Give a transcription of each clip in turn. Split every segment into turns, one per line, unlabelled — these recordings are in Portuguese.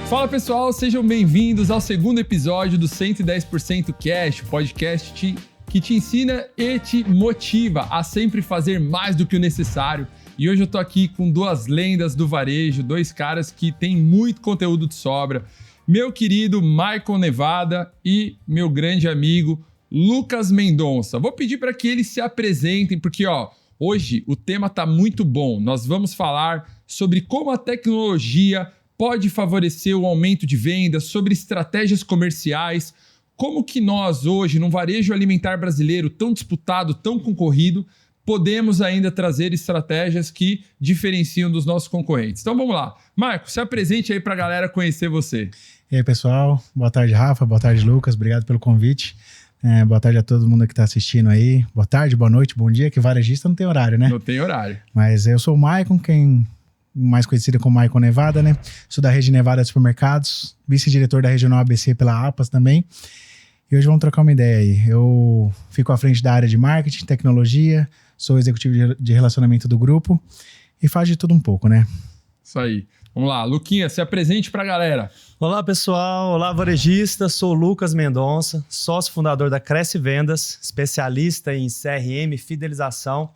Fala pessoal, sejam bem-vindos ao segundo episódio do 110% Cash, podcast que te ensina e te motiva a sempre fazer mais do que o necessário. E hoje eu tô aqui com duas lendas do varejo, dois caras que têm muito conteúdo de sobra. Meu querido Maicon Nevada e meu grande amigo Lucas Mendonça. Vou pedir para que eles se apresentem, porque hoje o tema tá muito bom. Nós vamos falar sobre como a tecnologia pode favorecer o aumento de vendas, sobre estratégias comerciais, como que nós hoje, num varejo alimentar brasileiro tão disputado, tão concorrido, podemos ainda trazer estratégias que diferenciam dos nossos concorrentes. Então vamos lá. Marco, se apresente aí para a galera conhecer você.
E aí, pessoal. Boa tarde, Rafa. Boa tarde, Lucas. Obrigado pelo convite. Boa tarde a todo mundo que está assistindo aí. Boa tarde, boa noite, bom dia, que varejista não tem horário, né?
Não tem horário.
Mas eu sou o Maicon, mais conhecido como Maicon Nevada, né? Sou da Rede Nevada de Supermercados, vice-diretor da Regional ABC pela APAS também. E hoje vamos trocar uma ideia aí. Eu fico à frente da área de marketing, tecnologia, sou executivo de relacionamento do grupo e faz de tudo um pouco, né?
Isso aí. Vamos lá, Luquinha, se apresente pra galera.
Olá, pessoal. Olá, varejista. Sou o Lucas Mendonça, sócio fundador da Cresce Vendas, especialista em CRM e fidelização.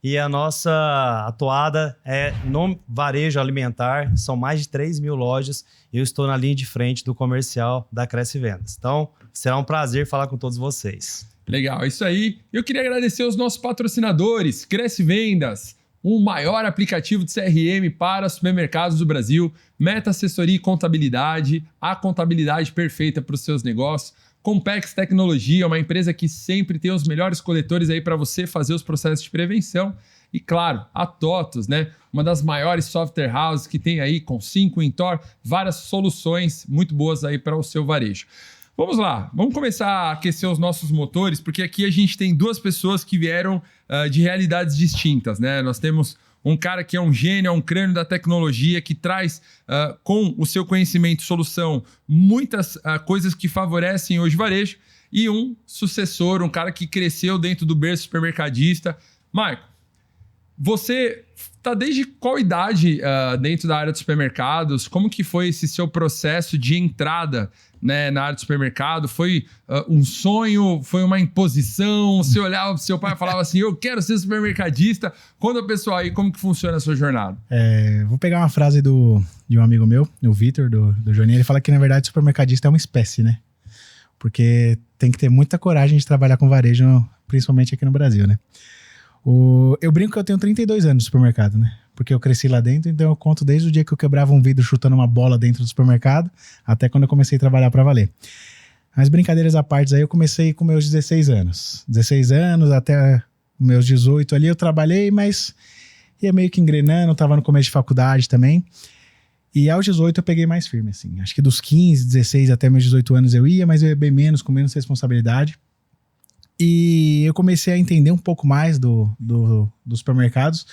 E a nossa atuada é no varejo alimentar. São mais de 3 mil lojas. Eu estou na linha de frente do comercial da Cresce Vendas. Então, será um prazer falar com todos vocês.
Legal, é isso aí. Eu queria agradecer aos nossos patrocinadores, Cresce Vendas, o maior aplicativo de CRM para supermercados do Brasil, Meta Assessoria e Contabilidade, a contabilidade perfeita para os seus negócios. Compex Tecnologia, uma empresa que sempre tem os melhores coletores aí para você fazer os processos de prevenção. E claro, a TOTUS, né? Uma das maiores software houses que tem aí com 5 Intor, várias soluções muito boas aí para o seu varejo. Vamos lá, vamos começar a aquecer os nossos motores, porque aqui a gente tem duas pessoas que vieram de realidades distintas, né? Nós temos um cara que é um gênio, é um crânio da tecnologia, que traz com o seu conhecimento e solução muitas coisas que favorecem hoje o varejo, e um sucessor, um cara que cresceu dentro do berço supermercadista. Marco, você está desde qual idade dentro da área de supermercados? Como que foi esse seu processo de entrada, né, na área de supermercado? Foi um sonho? Foi uma imposição? Você olhava para o seu pai e falava assim, eu quero ser supermercadista. Conta o pessoal aí como que funciona a sua jornada.
Vou pegar uma frase de um amigo meu, o Vitor, do Joninho. Ele fala que, na verdade, supermercadista é uma espécie, né? Porque tem que ter muita coragem de trabalhar com varejo, principalmente aqui no Brasil, né? Eu brinco que eu tenho 32 anos de supermercado, né? Porque eu cresci lá dentro, então eu conto desde o dia que eu quebrava um vidro chutando uma bola dentro do supermercado, até quando eu comecei a trabalhar para valer. Mas brincadeiras à parte, aí eu comecei com meus 16 anos. 16 anos até meus 18 ali eu trabalhei, mas ia meio que engrenando, tava no começo de faculdade também. E aos 18 eu peguei mais firme, assim. Acho que dos 15, 16 até meus 18 anos eu ia, mas eu ia bem menos, com menos responsabilidade. E eu comecei a entender um pouco mais dos supermercados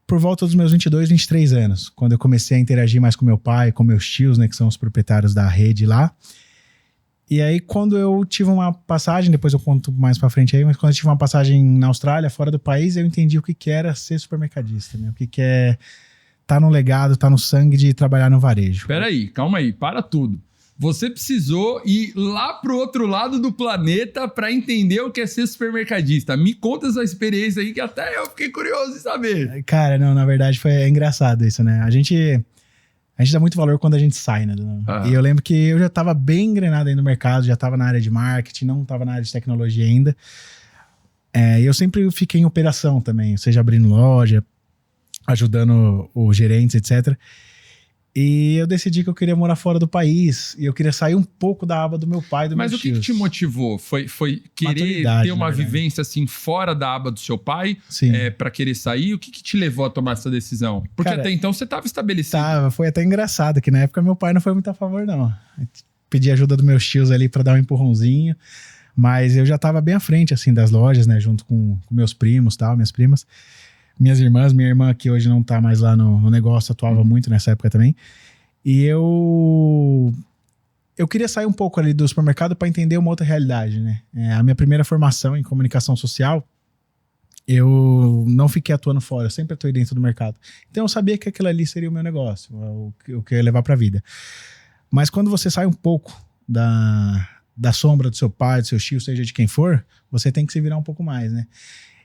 por volta dos meus 22, 23 anos, quando eu comecei a interagir mais com meu pai, com meus tios, né, que são os proprietários da rede lá. E aí, quando eu tive uma passagem, depois eu conto mais pra frente aí, mas quando eu tive uma passagem na Austrália, fora do país, eu entendi o que era ser supermercadista, né? O que é tá no legado, tá no sangue de trabalhar no varejo.
Peraí, calma aí, para tudo. Você precisou ir lá pro outro lado do planeta para entender o que é ser supermercadista. Me conta essa experiência aí que até eu fiquei curioso em saber.
Cara, não, na verdade é engraçado isso, né? A gente dá muito valor quando a gente sai, né? E eu lembro que eu já estava bem engrenado aí no mercado, já estava na área de marketing, não estava na área de tecnologia ainda. E eu sempre fiquei em operação também, seja abrindo loja, ajudando os gerentes, etc. E eu decidi que eu queria morar fora do país. E eu queria sair um pouco da aba do meu pai e do
Mas
meus
o que
tios.
te motivou? Foi querer ter uma vivência assim fora da aba do seu pai?
Sim.
Para querer sair? O que te levou a tomar essa decisão? Porque até então você estava estabelecido.
Foi até engraçado que na época meu pai não foi muito a favor, não. Pedi ajuda dos meus tios ali para dar um empurrãozinho. Mas eu já estava bem à frente assim das lojas, né? Junto com meus primos, tal, minhas primas. Minhas irmãs, minha irmã que hoje não tá mais lá no negócio, atuava muito nessa época também. E eu queria sair um pouco ali do supermercado para entender uma outra realidade, né? A minha primeira formação em comunicação social, eu não fiquei atuando fora, eu sempre atuei dentro do mercado. Então eu sabia que aquilo ali seria o meu negócio, o que eu ia levar para a vida. Mas quando você sai um pouco da sombra do seu pai, do seu tio, seja de quem for, você tem que se virar um pouco mais, né?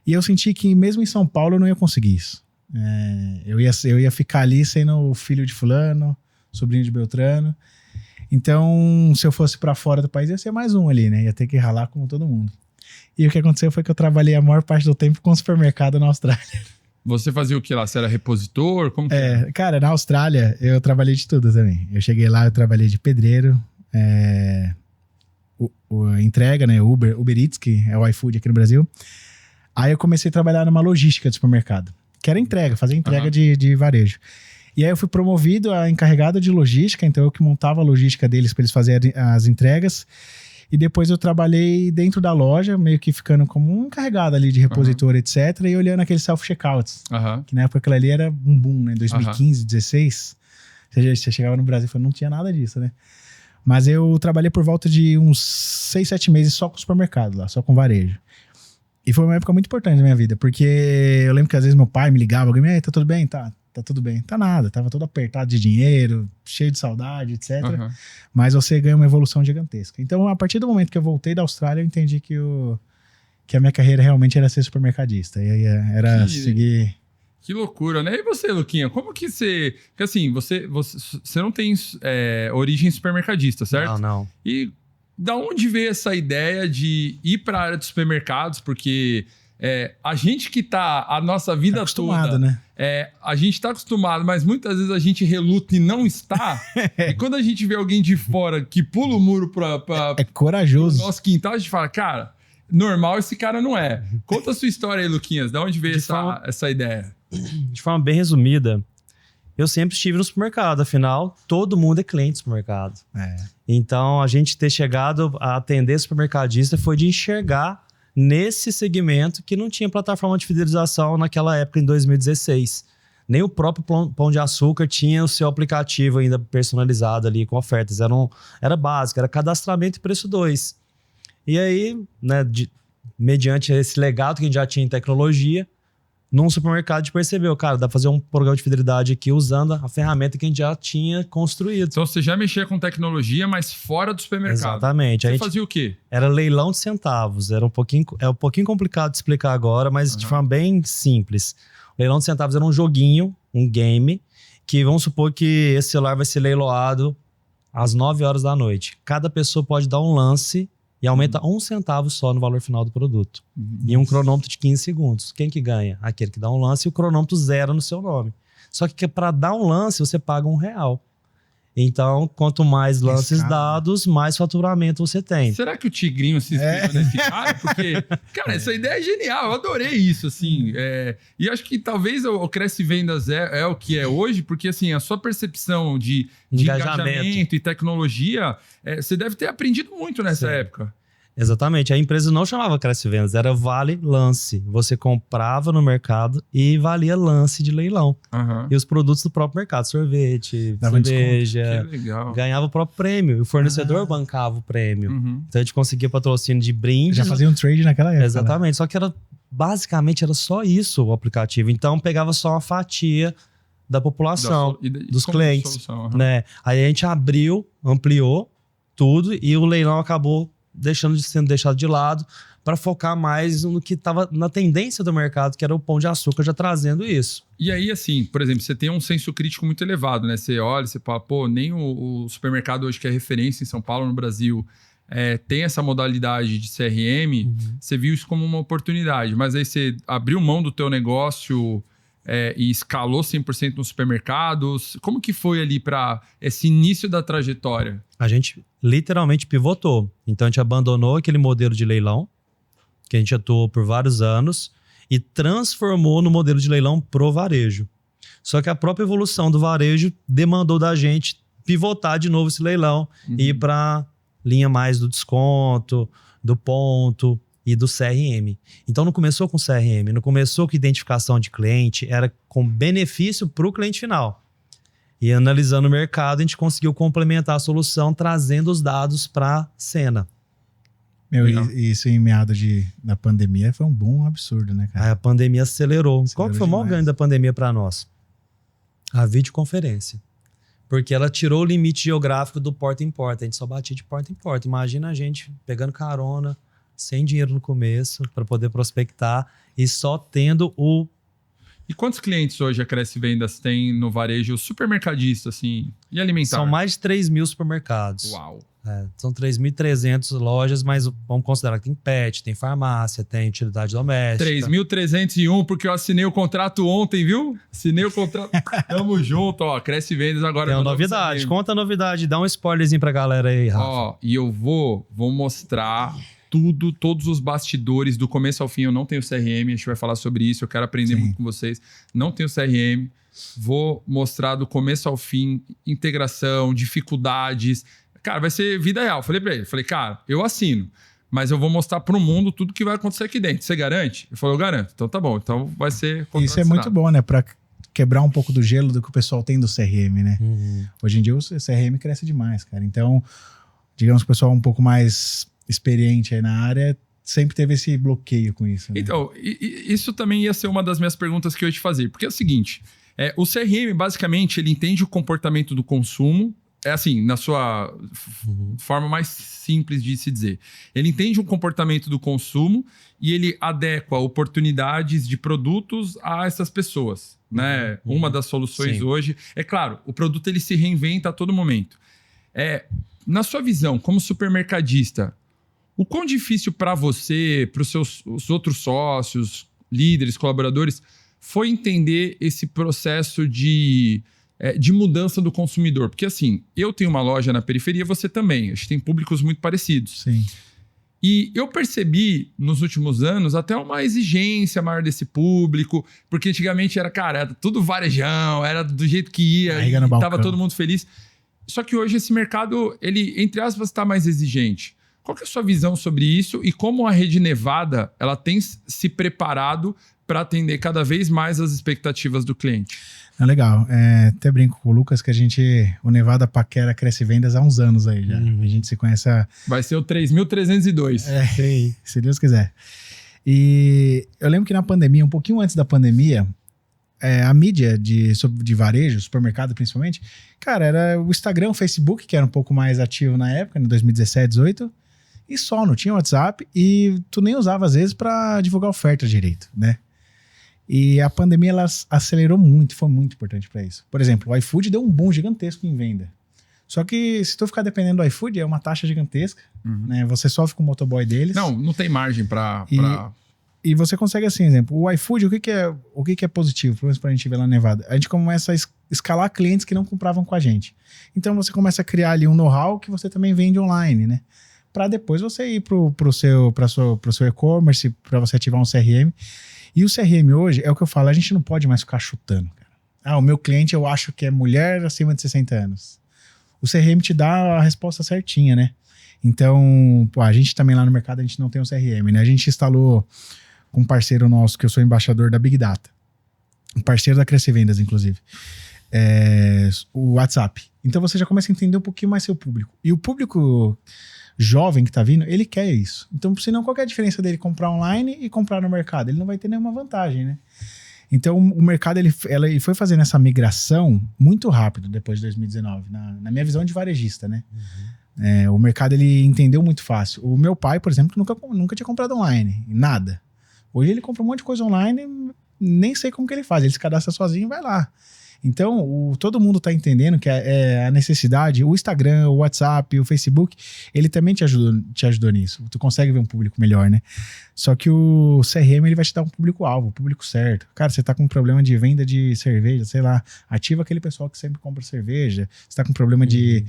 E eu senti que mesmo em São Paulo eu não ia conseguir isso. Eu ia ficar ali sendo o filho de fulano, sobrinho de Beltrano. Então, se eu fosse para fora do país, ia ser mais um ali, né? Ia ter que ralar como todo mundo. E o que aconteceu foi que eu trabalhei a maior parte do tempo com supermercado na Austrália.
Você fazia o que lá? Você era repositor? Como que era?
Cara, na Austrália eu trabalhei de tudo também. Eu cheguei lá, eu trabalhei de pedreiro, entrega, né? Uber Eats, que é o iFood aqui no Brasil. Aí eu comecei a trabalhar numa logística de supermercado, que era entrega, fazer entrega de varejo. E aí eu fui promovido a encarregado de logística, então eu que montava a logística deles para eles fazerem as entregas. E depois eu trabalhei dentro da loja, meio que ficando como um encarregado ali de repositor, etc. E olhando aqueles self-checkouts, que na época aquilo ali era um boom, né? 2015, 2016. Você chegava no Brasil e falava, não tinha nada disso, né? Mas eu trabalhei por volta de uns 6, 7 meses só com supermercado lá, só com varejo. E foi uma época muito importante na minha vida, porque eu lembro que às vezes meu pai me ligava, alguém, tá tudo bem? Tá tudo bem. Tá nada, tava todo apertado de dinheiro, cheio de saudade, etc. Mas você ganha uma evolução gigantesca. Então, a partir do momento que eu voltei da Austrália, eu entendi que a minha carreira realmente era ser supermercadista. E aí era seguir...
Que loucura, né? E você, Luquinha, como que você... Porque assim, você não tem origem supermercadista, certo?
Não.
E da onde veio essa ideia de ir para a área de supermercados? Porque a gente que tá a nossa vida toda...
né?
A gente tá acostumado, mas muitas vezes a gente reluta e não está. E quando a gente vê alguém de fora que pula o muro
É corajoso.
pro nosso quintal, a gente fala, cara, normal esse cara não é. Conta a sua história aí, Luquinhas. Da onde veio essa ideia?
De forma bem resumida, eu sempre estive no supermercado. Afinal, todo mundo é cliente do supermercado. Então, a gente ter chegado a atender supermercadista foi de enxergar nesse segmento que não tinha plataforma de fidelização naquela época, em 2016. Nem o próprio Pão de Açúcar tinha o seu aplicativo ainda personalizado ali com ofertas. Era básico, era cadastramento e preço 2. E aí, né, mediante esse legado que a gente já tinha em tecnologia, num supermercado a gente percebeu, cara, dá pra fazer um programa de fidelidade aqui usando a ferramenta que a gente já tinha construído.
Então você já mexia com tecnologia, mas fora do supermercado.
Exatamente.
Você fazia o quê?
Era leilão de centavos. É um pouquinho complicado de explicar agora, mas de forma bem simples. O leilão de centavos era um joguinho, um game, que vamos supor que esse celular vai ser leiloado às 9 horas da noite. Cada pessoa pode dar um lance e aumenta 1 centavo só no valor final do produto. E um cronômetro de 15 segundos. Quem que ganha? Aquele que dá um lance e o cronômetro zero no seu nome. Só que para dar um lance, você paga R$1. Então, quanto mais lances dados, mais faturamento você tem.
Será que o Tigrinho se inspirou nesse cara? Porque, cara, essa ideia é genial. Eu adorei isso, assim. E acho que talvez o Cresce Vendas é o que é hoje, porque, assim, a sua percepção de engajamento e tecnologia, você deve ter aprendido muito nessa época.
Exatamente. A empresa não chamava Cresce Vendas, era Vale Lance. Você comprava no mercado e valia lance de leilão. E os produtos do próprio mercado, sorvete, cerveja, ganhava o próprio prêmio. E o fornecedor bancava o prêmio. Então a gente conseguia patrocínio de brinde.
Já fazia um trade naquela época.
Exatamente. Né? Só que basicamente era só isso o aplicativo. Então pegava só uma fatia da população, dos clientes. Né? Aí a gente ampliou tudo e o leilão acabou sendo deixado de lado para focar mais no que estava na tendência do mercado, que era o Pão de Açúcar já trazendo isso.
E aí, assim, por exemplo, você tem um senso crítico muito elevado, né? Você olha, você fala, pô, nem o supermercado hoje que é referência em São Paulo, no Brasil, tem essa modalidade de CRM, você viu isso como uma oportunidade, mas aí você abriu mão do teu negócio e escalou 100% nos supermercados. Como que foi ali para esse início da trajetória?
A gente literalmente pivotou. Então a gente abandonou aquele modelo de leilão, que a gente atuou por vários anos, e transformou no modelo de leilão pro varejo. Só que a própria evolução do varejo demandou da gente pivotar de novo esse leilão e ir para linha mais do desconto, do ponto e do CRM. Então não começou com CRM, não começou com identificação de cliente, era com benefício para o cliente final. E analisando o mercado, a gente conseguiu complementar a solução trazendo os dados para a cena.
Meu,
Legal.
e isso em meados da pandemia foi um boom absurdo, né, cara?
Aí a pandemia acelerou. Qual que
Acelerou
foi o maior
demais.
ganho da pandemia para nós? A videoconferência. Porque ela tirou o limite geográfico do porta em porta. A gente só batia de porta em porta. Imagina a gente pegando carona, sem dinheiro no começo, para poder prospectar e só tendo o...
E quantos clientes hoje a Cresce Vendas tem no varejo supermercadista, assim, e alimentar?
São mais de 3 mil supermercados.
Uau.
São 3.300 lojas, mas vamos considerar que tem pet, tem farmácia, tem utilidade doméstica.
3.301, porque eu assinei o contrato ontem, viu? Assinei o contrato. Tamo junto, ó. Cresce Vendas agora.
Tem uma
no
novidade.
CRM.
Conta a novidade. Dá um spoilerzinho pra galera aí, Rafa.
Ó, e eu vou mostrar tudo, todos os bastidores, do começo ao fim. Eu não tenho CRM, a gente vai falar sobre isso. Eu quero aprender
Sim.
muito com vocês. Não tenho CRM. Vou mostrar do começo ao fim, integração, dificuldades. Cara, vai ser vida real. Falei pra ele, cara, eu assino, mas eu vou mostrar pro mundo tudo que vai acontecer aqui dentro. Você garante? Ele falou, eu garanto. Então tá bom. Então vai ser contrato
Isso é muito
assinado.
bom, né? Pra quebrar um pouco do gelo do que o pessoal tem do CRM, né? Hoje em dia o CRM cresce demais, cara. Então, digamos que o pessoal um pouco mais experiente aí na área sempre teve esse bloqueio com isso, né?
Então, isso também ia ser uma das minhas perguntas que eu ia te fazer. Porque é o seguinte, o CRM, basicamente, ele entende o comportamento do consumo. É assim, na sua forma mais simples de se dizer. Ele entende o comportamento do consumo e ele adequa oportunidades de produtos a essas pessoas, né? Uma das soluções
Sim.
hoje... É claro, o produto ele se reinventa a todo momento. Na sua visão, como supermercadista, o quão difícil para você, para os outros sócios, líderes, colaboradores, foi entender esse processo de mudança do consumidor? Porque assim, eu tenho uma loja na periferia, você também. A gente tem públicos muito parecidos.
Sim.
E eu percebi nos últimos anos até uma exigência maior desse público, porque antigamente era tudo varejão, era do jeito que ia,
Barriga no
e tava
balcão.
todo mundo feliz. Só que hoje esse mercado, ele, entre aspas, está mais exigente. Qual que é a sua visão sobre isso e como a Rede Nevada ela tem se preparado para atender cada vez mais as expectativas do cliente?
Legal. Até brinco com o Lucas que o Nevada paquera Cresce Vendas há uns anos aí já. A gente se conhece
Vai ser o 3.302.
se Deus quiser. E eu lembro que na pandemia, um pouquinho antes da pandemia, a mídia de varejo, supermercado principalmente, cara, era o Instagram, o Facebook, que era um pouco mais ativo na época, em 2017, 2018, e só, não tinha WhatsApp, e tu nem usava às vezes para divulgar oferta direito, né? E a pandemia, ela acelerou muito, foi muito importante para isso. Por exemplo, o iFood deu um boom gigantesco em venda. Só que se tu ficar dependendo do iFood, é uma taxa gigantesca, né? Você sofre com o motoboy deles.
Não tem margem para...
E você consegue, assim, exemplo, o iFood, o que é positivo, pelo menos pra gente ver lá na Nevada? A gente começa a escalar clientes que não compravam com a gente. Então você começa a criar ali um know-how que você também vende online, né? Para depois você ir pro seu e-commerce, para você ativar um CRM. E o CRM hoje, é o que eu falo, a gente não pode mais ficar chutando, cara. O meu cliente eu acho que é mulher acima de 60 anos. O CRM te dá a resposta certinha, né? Então, a gente também lá no mercado, a gente não tem um CRM, né? A gente instalou com um parceiro nosso, que eu sou embaixador da Big Data. Um parceiro da Cresce Vendas, inclusive. O WhatsApp. Então você já começa a entender um pouquinho mais seu público. E o público jovem que tá vindo, ele quer isso. Então, senão, qual que é a diferença dele comprar online e comprar no mercado? Ele não vai ter nenhuma vantagem, né? Então, o mercado ele foi fazendo essa migração muito rápido depois de 2019, na minha visão de varejista, né? O mercado ele entendeu muito fácil. O meu pai, por exemplo, nunca tinha comprado online, nada. Hoje ele compra um monte de coisa online, nem sei como que ele faz. Ele se cadastra sozinho e vai lá. Então, todo mundo está entendendo que a necessidade, o Instagram, o WhatsApp, o Facebook, ele também te ajudou nisso. Tu consegue ver um público melhor, né? Só que o CRM, ele vai te dar um público-alvo, um público certo. Cara, você tá com um problema de venda de cerveja, sei lá, ativa aquele pessoal que sempre compra cerveja. Você tá com problema de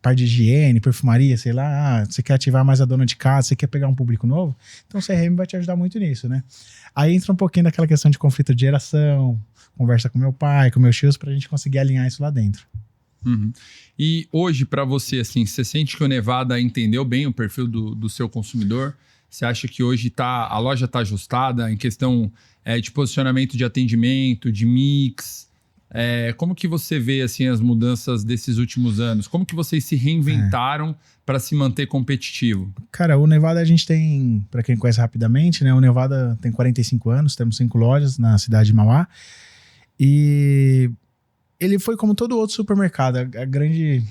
parte de higiene, perfumaria, sei lá, você quer ativar mais a dona de casa, você quer pegar um público novo, então o CRM vai te ajudar muito nisso, né? Aí entra um pouquinho daquela questão de conflito de geração, conversa com meu pai, com meus tios, pra gente conseguir alinhar isso lá dentro.
E hoje, para você, assim, você sente que o Nevada entendeu bem o perfil do seu consumidor? Você acha que hoje a loja está ajustada em questão de posicionamento de atendimento, de mix? Como que você vê assim, as mudanças desses últimos anos? Como que vocês se reinventaram para se manter competitivo?
Cara, o Nevada a gente tem, para quem conhece rapidamente, né? O Nevada tem 45 anos, temos 5 lojas na cidade de Mauá. E ele foi como todo outro supermercado, a grande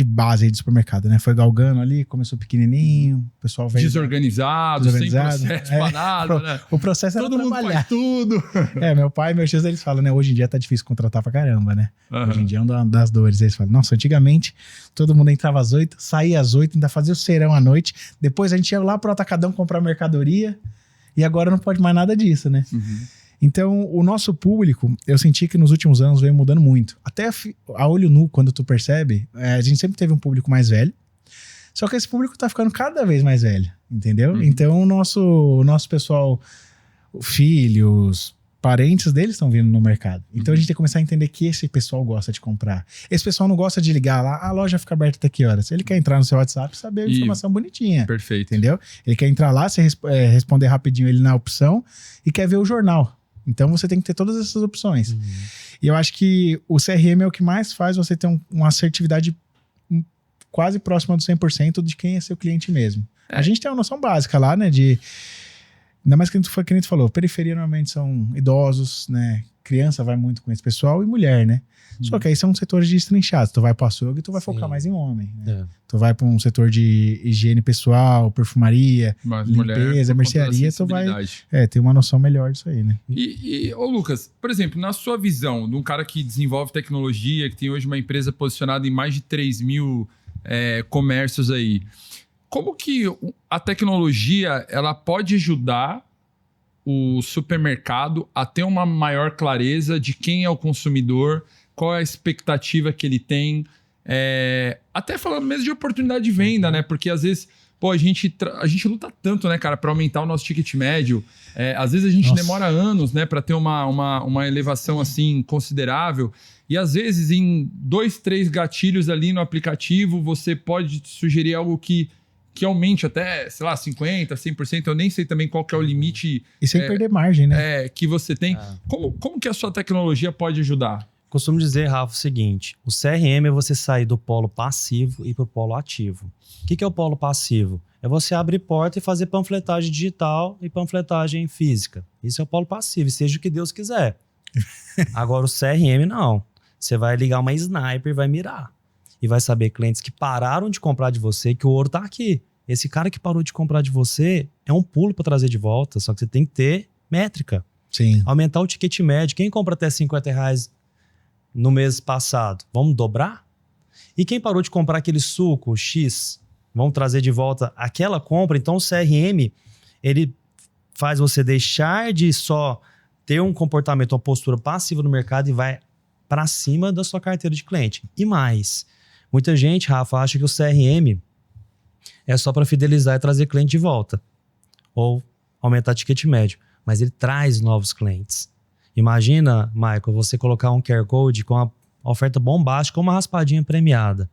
base aí de supermercado, né? Foi galgando ali, começou pequenininho, o pessoal veio...
Desorganizado, sem processo pra nada, né?
O processo era
todo mundo
trabalhar.
faz tudo.
Meu pai e meus tios, eles falam, né? Hoje em dia tá difícil contratar pra caramba, né? Hoje em dia é uma das dores. Eles falam, nossa, antigamente todo mundo entrava às 8, saía às 8, ainda fazia o serão à noite, depois a gente ia lá pro Atacadão comprar mercadoria e agora não pode mais nada disso, né? Então, o nosso público, eu senti que nos últimos anos veio mudando muito. Até a olho nu, quando tu percebe, a gente sempre teve um público mais velho, só que esse público tá ficando cada vez mais velho, entendeu? Então, o nosso pessoal, filhos, parentes deles estão vindo no mercado. Então, a gente tem que começar a entender que esse pessoal gosta de comprar. Esse pessoal não gosta de ligar lá, a loja fica aberta até que horas? Ele quer entrar no seu WhatsApp e saber a informação bonitinha.
Perfeito.
Entendeu? Ele quer entrar lá, você responder rapidinho ele na opção e quer ver o jornal. Então, você tem que ter todas essas opções. E eu acho que o CRM é o que mais faz você ter uma assertividade quase próxima do 100% de quem é seu cliente mesmo. A gente tem uma noção básica lá, né? Ainda mais que a gente falou, periferia normalmente são idosos, né? Criança vai muito com esse pessoal e mulher, né? Só que aí são setores destrinchados. Tu vai para açougue e tu vai focar mais em homem. Né? Tu vai para um setor de higiene pessoal, perfumaria, limpeza, mercearia, tu vai ter uma noção melhor disso aí, né?
Ô Lucas, por exemplo, na sua visão de um cara que desenvolve tecnologia, que tem hoje uma empresa posicionada em mais de 3 mil comércios aí, como que a tecnologia ela pode ajudar o supermercado a ter uma maior clareza de quem é o consumidor, qual é a expectativa que ele tem, até falando mesmo de oportunidade de venda, né? Porque às vezes, a gente luta tanto, né, cara, para aumentar o nosso ticket médio. Às vezes a gente demora anos, né, para ter uma elevação assim considerável. E às vezes em 2, 3 gatilhos ali no aplicativo, você pode sugerir algo que aumente até, sei lá, 50%, 100%. Eu nem sei também qual que é o limite.
E sem perder margem, né?
Que você tem. Como que a sua tecnologia pode ajudar?
Costumo dizer, Rafa, o seguinte: o CRM é você sair do polo passivo e para o polo ativo. O que é o polo passivo? É você abrir porta e fazer panfletagem digital e panfletagem física. Isso é o polo passivo, seja o que Deus quiser. Agora o CRM não. Você vai ligar uma sniper e vai mirar. E vai saber clientes que pararam de comprar de você, que o ouro tá aqui. Esse cara que parou de comprar de você é um pulo para trazer de volta, só que você tem que ter métrica.
Sim.
Aumentar o ticket médio. Quem compra até R$50 no mês passado, vamos dobrar? E quem parou de comprar aquele suco X, vamos trazer de volta aquela compra. Então o CRM, ele faz você deixar de só ter um comportamento, uma postura passiva no mercado e vai para cima da sua carteira de cliente. E mais, muita gente, Rafa, acha que o CRM é só para fidelizar e trazer cliente de volta. Ou aumentar ticket médio. Mas ele traz novos clientes. Imagina, Michael, você colocar um QR Code com uma oferta bombástica, uma raspadinha premiada.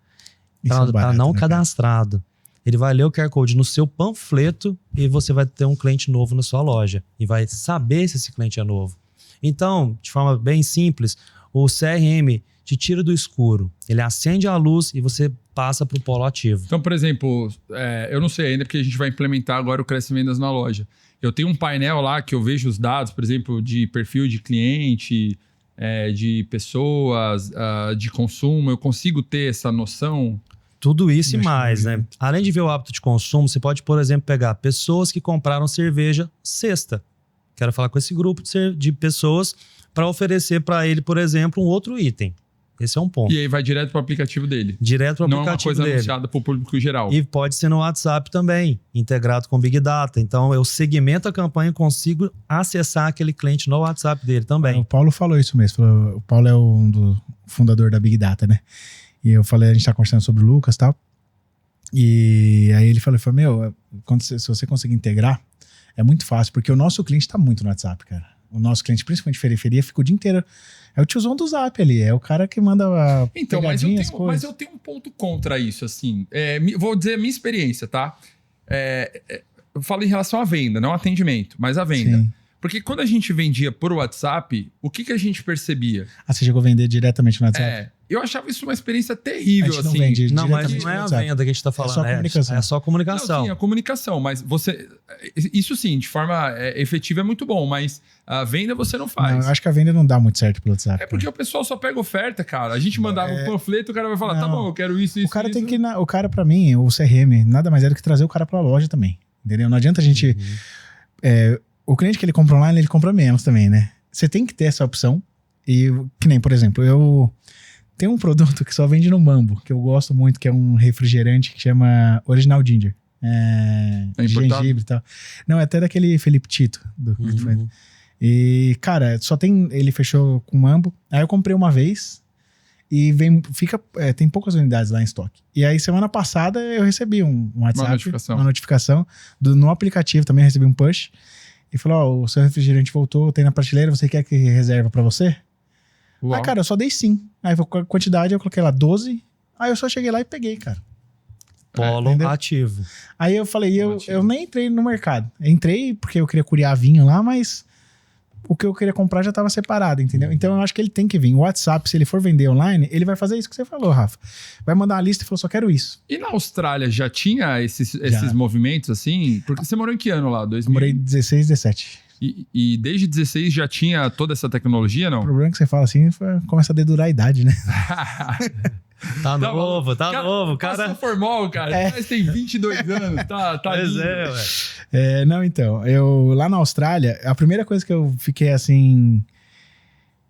Para não cadastrado. Ele vai ler o QR Code no seu panfleto e você vai ter um cliente novo na sua loja. E vai saber se esse cliente é novo. Então, de forma bem simples, o CRM te tira do escuro. Ele acende a luz e você passa para o polo ativo.
Então, por exemplo, eu não sei ainda porque a gente vai implementar agora o Cresce Vendas na loja. Eu tenho um painel lá que eu vejo os dados, por exemplo, de perfil de cliente, de pessoas, de consumo. Eu consigo ter essa noção?
Tudo isso e mais, né? Além de ver o hábito de consumo, você pode, por exemplo, pegar pessoas que compraram cerveja sexta. Quero falar com esse grupo de pessoas para oferecer para ele, por exemplo, um outro item. Esse é um ponto.
E aí vai direto para o aplicativo dele.
Direto para o aplicativo dele. Não é uma coisa
anunciada para o público geral.
E pode ser no WhatsApp também, integrado com Big Data. Então, eu segmento a campanha e consigo acessar aquele cliente no WhatsApp dele também.
O Paulo falou isso mesmo. O Paulo é um do fundador da Big Data, né? E eu falei, a gente tá conversando sobre o Lucas e tal. E aí ele falou, se você conseguir integrar, é muito fácil, porque o nosso cliente tá muito no WhatsApp, cara. O nosso cliente, principalmente de periferia, fica o dia inteiro. É o tiozão do Zap ali, é o cara que manda a
Então, mas eu tenho um ponto contra isso, assim. Vou dizer a minha experiência, tá? Eu falo em relação à venda, não ao atendimento, mas à venda.
Sim.
Porque quando a gente vendia por WhatsApp, o que a gente percebia?
Você chegou a vender diretamente no WhatsApp?
Eu achava isso uma experiência terrível,
A gente não
assim.
vende
Não, mas
diretamente
não é
no
a
WhatsApp.
venda que a gente tá falando.
só comunicação.
É só comunicação.
Não, sim, a comunicação, mas você... Isso sim, de forma efetiva é muito bom, mas a venda você não faz.
Não, eu acho que a venda não dá muito certo pelo WhatsApp.
É porque o pessoal só pega oferta, cara. A gente mandava um panfleto, o cara vai falar, tá
Não.
bom, eu quero isso,
O cara
isso.
tem que ir o cara, pra mim, o CRM, nada mais é do que trazer o cara pra loja também. Entendeu? Não adianta a gente. O cliente que ele compra online, ele compra menos também, né? Você tem que ter essa opção. E, que nem, por exemplo, eu tenho um produto que só vende no Mambo, que eu gosto muito, que é um refrigerante que chama Original Ginger.
É importado?
Gengibre e tal. Não, é até daquele Felipe Tito. E, cara, só tem. Ele fechou com o Mambo. Aí eu comprei uma vez. E tem poucas unidades lá em estoque. E aí, semana passada, eu recebi um WhatsApp, uma notificação no aplicativo, também recebi um push. E falou, o seu refrigerante voltou, tem na prateleira, você quer que reserva pra você?
Uau.
Aí, cara, eu só dei sim. Aí, com a quantidade, eu coloquei lá 12. Aí, eu só cheguei lá e peguei, cara.
Polo
Entendeu?
ativo.
Aí, eu falei, eu nem entrei no mercado. Eu entrei porque eu queria curiar vinho lá, mas... o que eu queria comprar já estava separado, entendeu? Então eu acho que ele tem que vir. O WhatsApp, se ele for vender online, ele vai fazer isso que você falou, Rafa. Vai mandar uma lista e falou, só quero isso.
E na Austrália já tinha esses movimentos assim? Porque você morou em que ano lá? 2000?
Eu morei 16, 17.
E desde 16 já tinha toda essa tecnologia, não?
O problema é que você fala assim, começa a dedurar a idade, né?
Tá novo, novo. Cara,
passou formal, cara. Mas tem 22 anos, tá
pois
lindo.
Não, então, eu lá na Austrália, a primeira coisa que eu fiquei assim...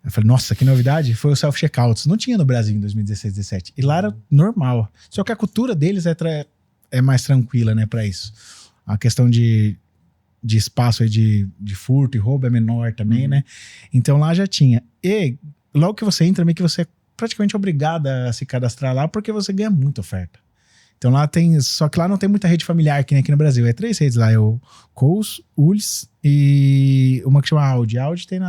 Eu falei, nossa, que novidade, foi o self-checkouts. Não tinha no Brasil em 2016, 17. E lá era normal. Só que a cultura deles é mais tranquila, né, pra isso. A questão de espaço aí de furto e roubo é menor também, né? Então lá já tinha. E logo que você entra, meio que você é praticamente obrigado a se cadastrar lá, porque você ganha muita oferta. Então lá tem... Só que lá não tem muita rede familiar que nem aqui no Brasil. É 3 redes lá. É o Coles, Ulis e uma que chama Audi. A Audi tem na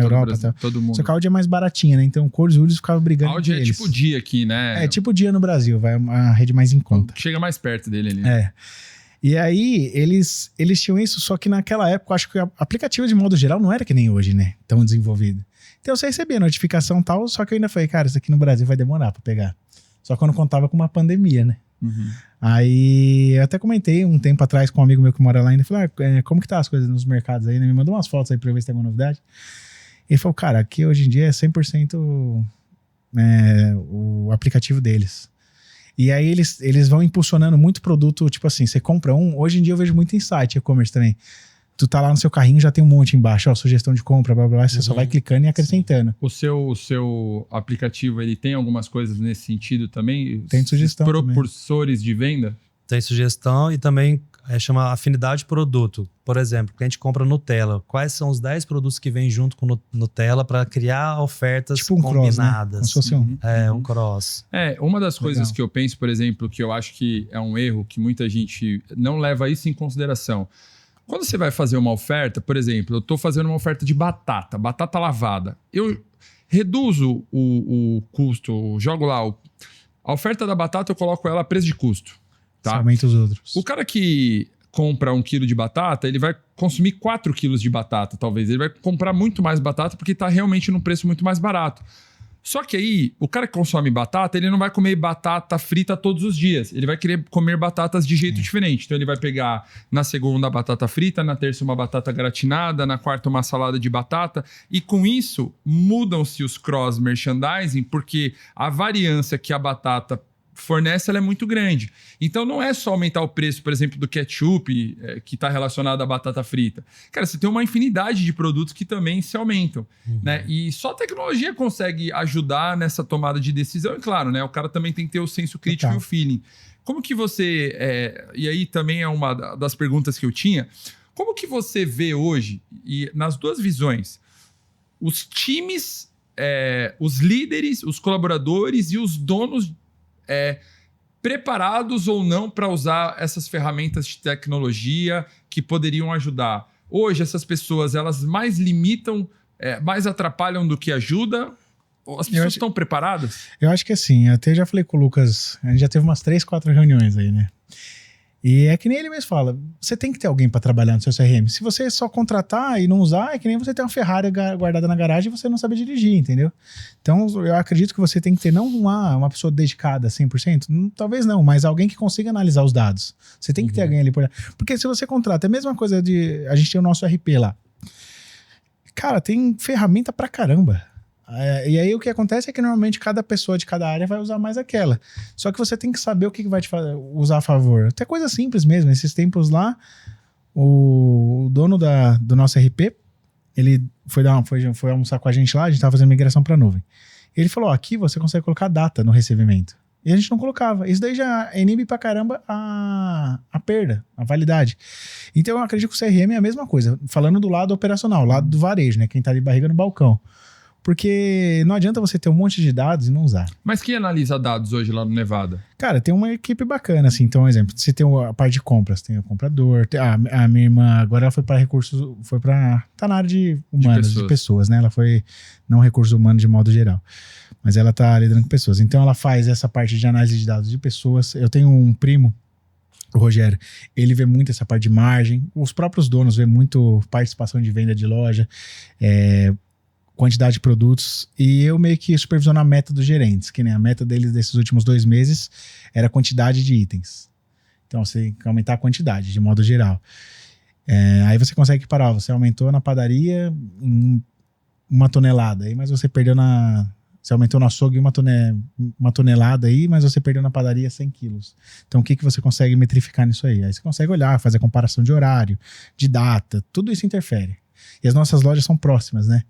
Europa.
Brasil,
tá?
todo mundo.
Só que a Audi é mais baratinha, né? Então o Coles e Ulis ficava brigando
Audi
entre
é
eles.
tipo dia aqui, né?
É tipo dia no Brasil. Vai uma rede mais em conta.
Chega mais perto dele ali.
É. E aí, eles tinham isso, só que naquela época, eu acho que o aplicativo de modo geral não era que nem hoje, né? Tão desenvolvido. Então você recebia notificação e tal, só que eu ainda falei, cara, isso aqui no Brasil vai demorar pra pegar. Só que eu não contava com uma pandemia, né? Aí eu até comentei um tempo atrás com um amigo meu que mora lá ainda, falei, como que tá as coisas nos mercados aí, né? Me mandou umas fotos aí pra eu ver se tem alguma novidade. Ele falou, cara, aqui hoje em dia é 100% o aplicativo deles. E aí eles vão impulsionando muito produto, tipo assim, você compra hoje em dia eu vejo muito em site e-commerce também. Tu tá lá no seu carrinho, já tem um monte embaixo, ó, sugestão de compra, blá, blá, blá, você só vai clicando e acrescentando.
O seu aplicativo, ele tem algumas coisas nesse sentido também?
Tem sugestão
propulsores de venda?
Tem sugestão e também chama afinidade produto. Por exemplo, que a gente compra Nutella. Quais são os 10 produtos que vêm junto com Nutella para criar ofertas
tipo um
combinadas?
Cross, né? Como se fosse
um cross.
Uma das coisas que eu penso, por exemplo, que eu acho que é um erro, que muita gente não leva isso em consideração. Quando você vai fazer uma oferta, por exemplo, eu estou fazendo uma oferta de batata lavada. Eu reduzo o custo, jogo lá a oferta da batata, eu coloco ela a preço de custo. Tá?
Aumenta os outros.
O cara que compra 1 quilo de batata, ele vai consumir 4 quilos de batata, talvez. Ele vai comprar muito mais batata porque está realmente num preço muito mais barato. Só que aí, o cara que consome batata, ele não vai comer batata frita todos os dias. Ele vai querer comer batatas de jeito diferente. Então ele vai pegar na segunda a batata frita, na terça uma batata gratinada, na quarta uma salada de batata. E com isso, mudam-se os cross-merchandising, porque a variância que a batata fornece, ela é muito grande. Então não é só aumentar o preço, por exemplo, do ketchup, que está relacionado à batata frita. Cara, você tem uma infinidade de produtos que também se aumentam, né? E só a tecnologia consegue ajudar nessa tomada de decisão. E claro, né? O cara também tem que ter o senso crítico e o feeling. Como que você... e aí também é uma das perguntas que eu tinha. Como que você vê hoje, e nas duas visões, os times, os líderes, os colaboradores e os donos preparados ou não para usar essas ferramentas de tecnologia que poderiam ajudar? Hoje, essas pessoas, elas mais limitam, mais atrapalham do que ajudam? Ou as pessoas estão preparadas?
Eu acho que assim, eu até já falei com o Lucas, a gente já teve umas 3, 4 reuniões aí, né? E é que nem ele mesmo fala, você tem que ter alguém para trabalhar no seu CRM. Se você só contratar e não usar, é que nem você ter uma Ferrari guardada na garagem e você não saber dirigir, entendeu? Então, eu acredito que você tem que ter não uma pessoa dedicada 100%, talvez não, mas alguém que consiga analisar os dados. Você tem que ter alguém ali por... Porque se você contrata, é a mesma coisa de... A gente tem o nosso RP lá. Cara, tem ferramenta pra caramba. E aí o que acontece é que normalmente cada pessoa de cada área vai usar mais aquela. Só que você tem que saber o que vai te usar a favor. Até coisa simples mesmo. Esses tempos lá, o dono do nosso RP, ele foi almoçar com a gente lá, a gente tava fazendo migração pra nuvem. Ele falou, aqui você consegue colocar data no recebimento. E a gente não colocava. Isso daí já inibe pra caramba a perda, a validade. Então eu acredito que o CRM é a mesma coisa. Falando do lado operacional, lado do varejo, né? Quem tá de barriga no balcão. Porque não adianta você ter um monte de dados e não usar.
Mas quem analisa dados hoje lá no Nevada?
Cara, tem uma equipe bacana, assim. Então, por exemplo, você tem a parte de compras, tem o comprador. A minha irmã, agora ela foi para recursos, tá na área de humanas, de pessoas, né? Ela foi, não recursos humanos de modo geral. Mas ela tá lidando com pessoas. Então, ela faz essa parte de análise de dados de pessoas. Eu tenho um primo, o Rogério, ele vê muito essa parte de margem. Os próprios donos vê muito participação de venda de loja, quantidade de produtos, e eu meio que supervisiono a meta dos gerentes, que nem a meta deles desses últimos 2 meses era a quantidade de itens. Então você tem que aumentar a quantidade, de modo geral. Aí você consegue parar, você aumentou na padaria em 1 tonelada, aí, mas você perdeu você aumentou no açougue 1 tonelada aí, mas você perdeu na padaria 100 quilos. Então o que você consegue metrificar nisso aí? Aí você consegue olhar, fazer comparação de horário, de data, tudo isso interfere. E as nossas lojas são próximas, né?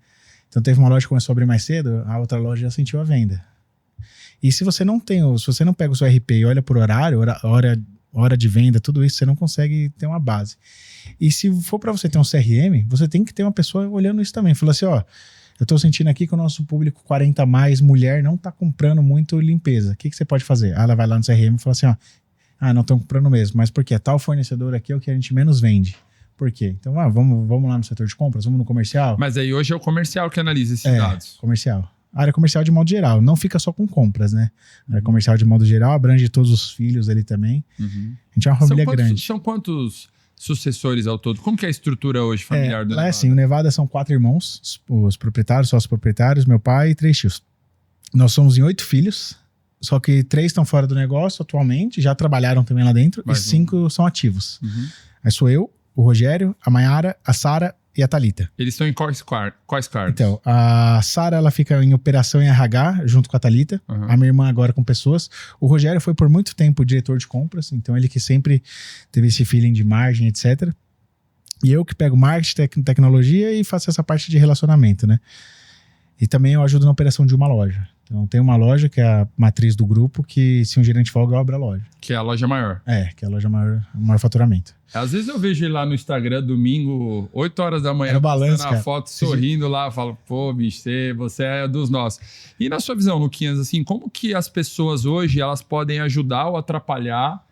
Então teve uma loja que começou a abrir mais cedo, a outra loja já sentiu a venda. E se você não pega o seu RP e olha por horário, hora de venda, tudo isso, você não consegue ter uma base. E se for para você ter um CRM, você tem que ter uma pessoa olhando isso também. Fala assim, ó, eu tô sentindo aqui que o nosso público 40 mais, mulher, não tá comprando muito limpeza. O que você pode fazer? Ela vai lá no CRM e fala assim, ó, não estão comprando mesmo, mas por quê? Tal fornecedor aqui é o que a gente menos vende. Por quê? Então, vamos lá no setor de compras, vamos no comercial.
Mas aí hoje é o comercial que analisa esses dados.
Comercial. A área comercial de modo geral. Não fica só com compras, né? A área comercial de modo geral abrange todos os filhos ali também. A gente é uma família grande.
São quantos sucessores ao todo? Como que é a estrutura hoje familiar do Nevada?
Lá é assim, o Nevada são 4 irmãos, os proprietários, sócios proprietários, meu pai e 3 tios. Nós somos em 8 filhos, só que 3 estão fora do negócio atualmente, já trabalharam também lá dentro, e 5 são ativos. Aí sou eu, o Rogério, a Mayara, a Sara e a Thalita.
Eles estão em quais cargos?
Então, a Sara, ela fica em operação em RH, junto com a Thalita. A minha irmã agora com pessoas. O Rogério foi por muito tempo diretor de compras, então ele que sempre teve esse feeling de margem, etc. E eu que pego marketing, tecnologia e faço essa parte de relacionamento, né? E também eu ajudo na operação de uma loja. Então tem uma loja que é a matriz do grupo, que se um gerente folga, eu abro a loja.
Que é a loja maior.
Que é a loja maior faturamento.
Às vezes eu vejo ele lá no Instagram, domingo, 8 horas da manhã,
postando
a foto, sorrindo lá, falo, pô, bicho, você é dos nossos. E na sua visão, Luquinhas, assim, como que as pessoas hoje, elas podem ajudar ou atrapalhar?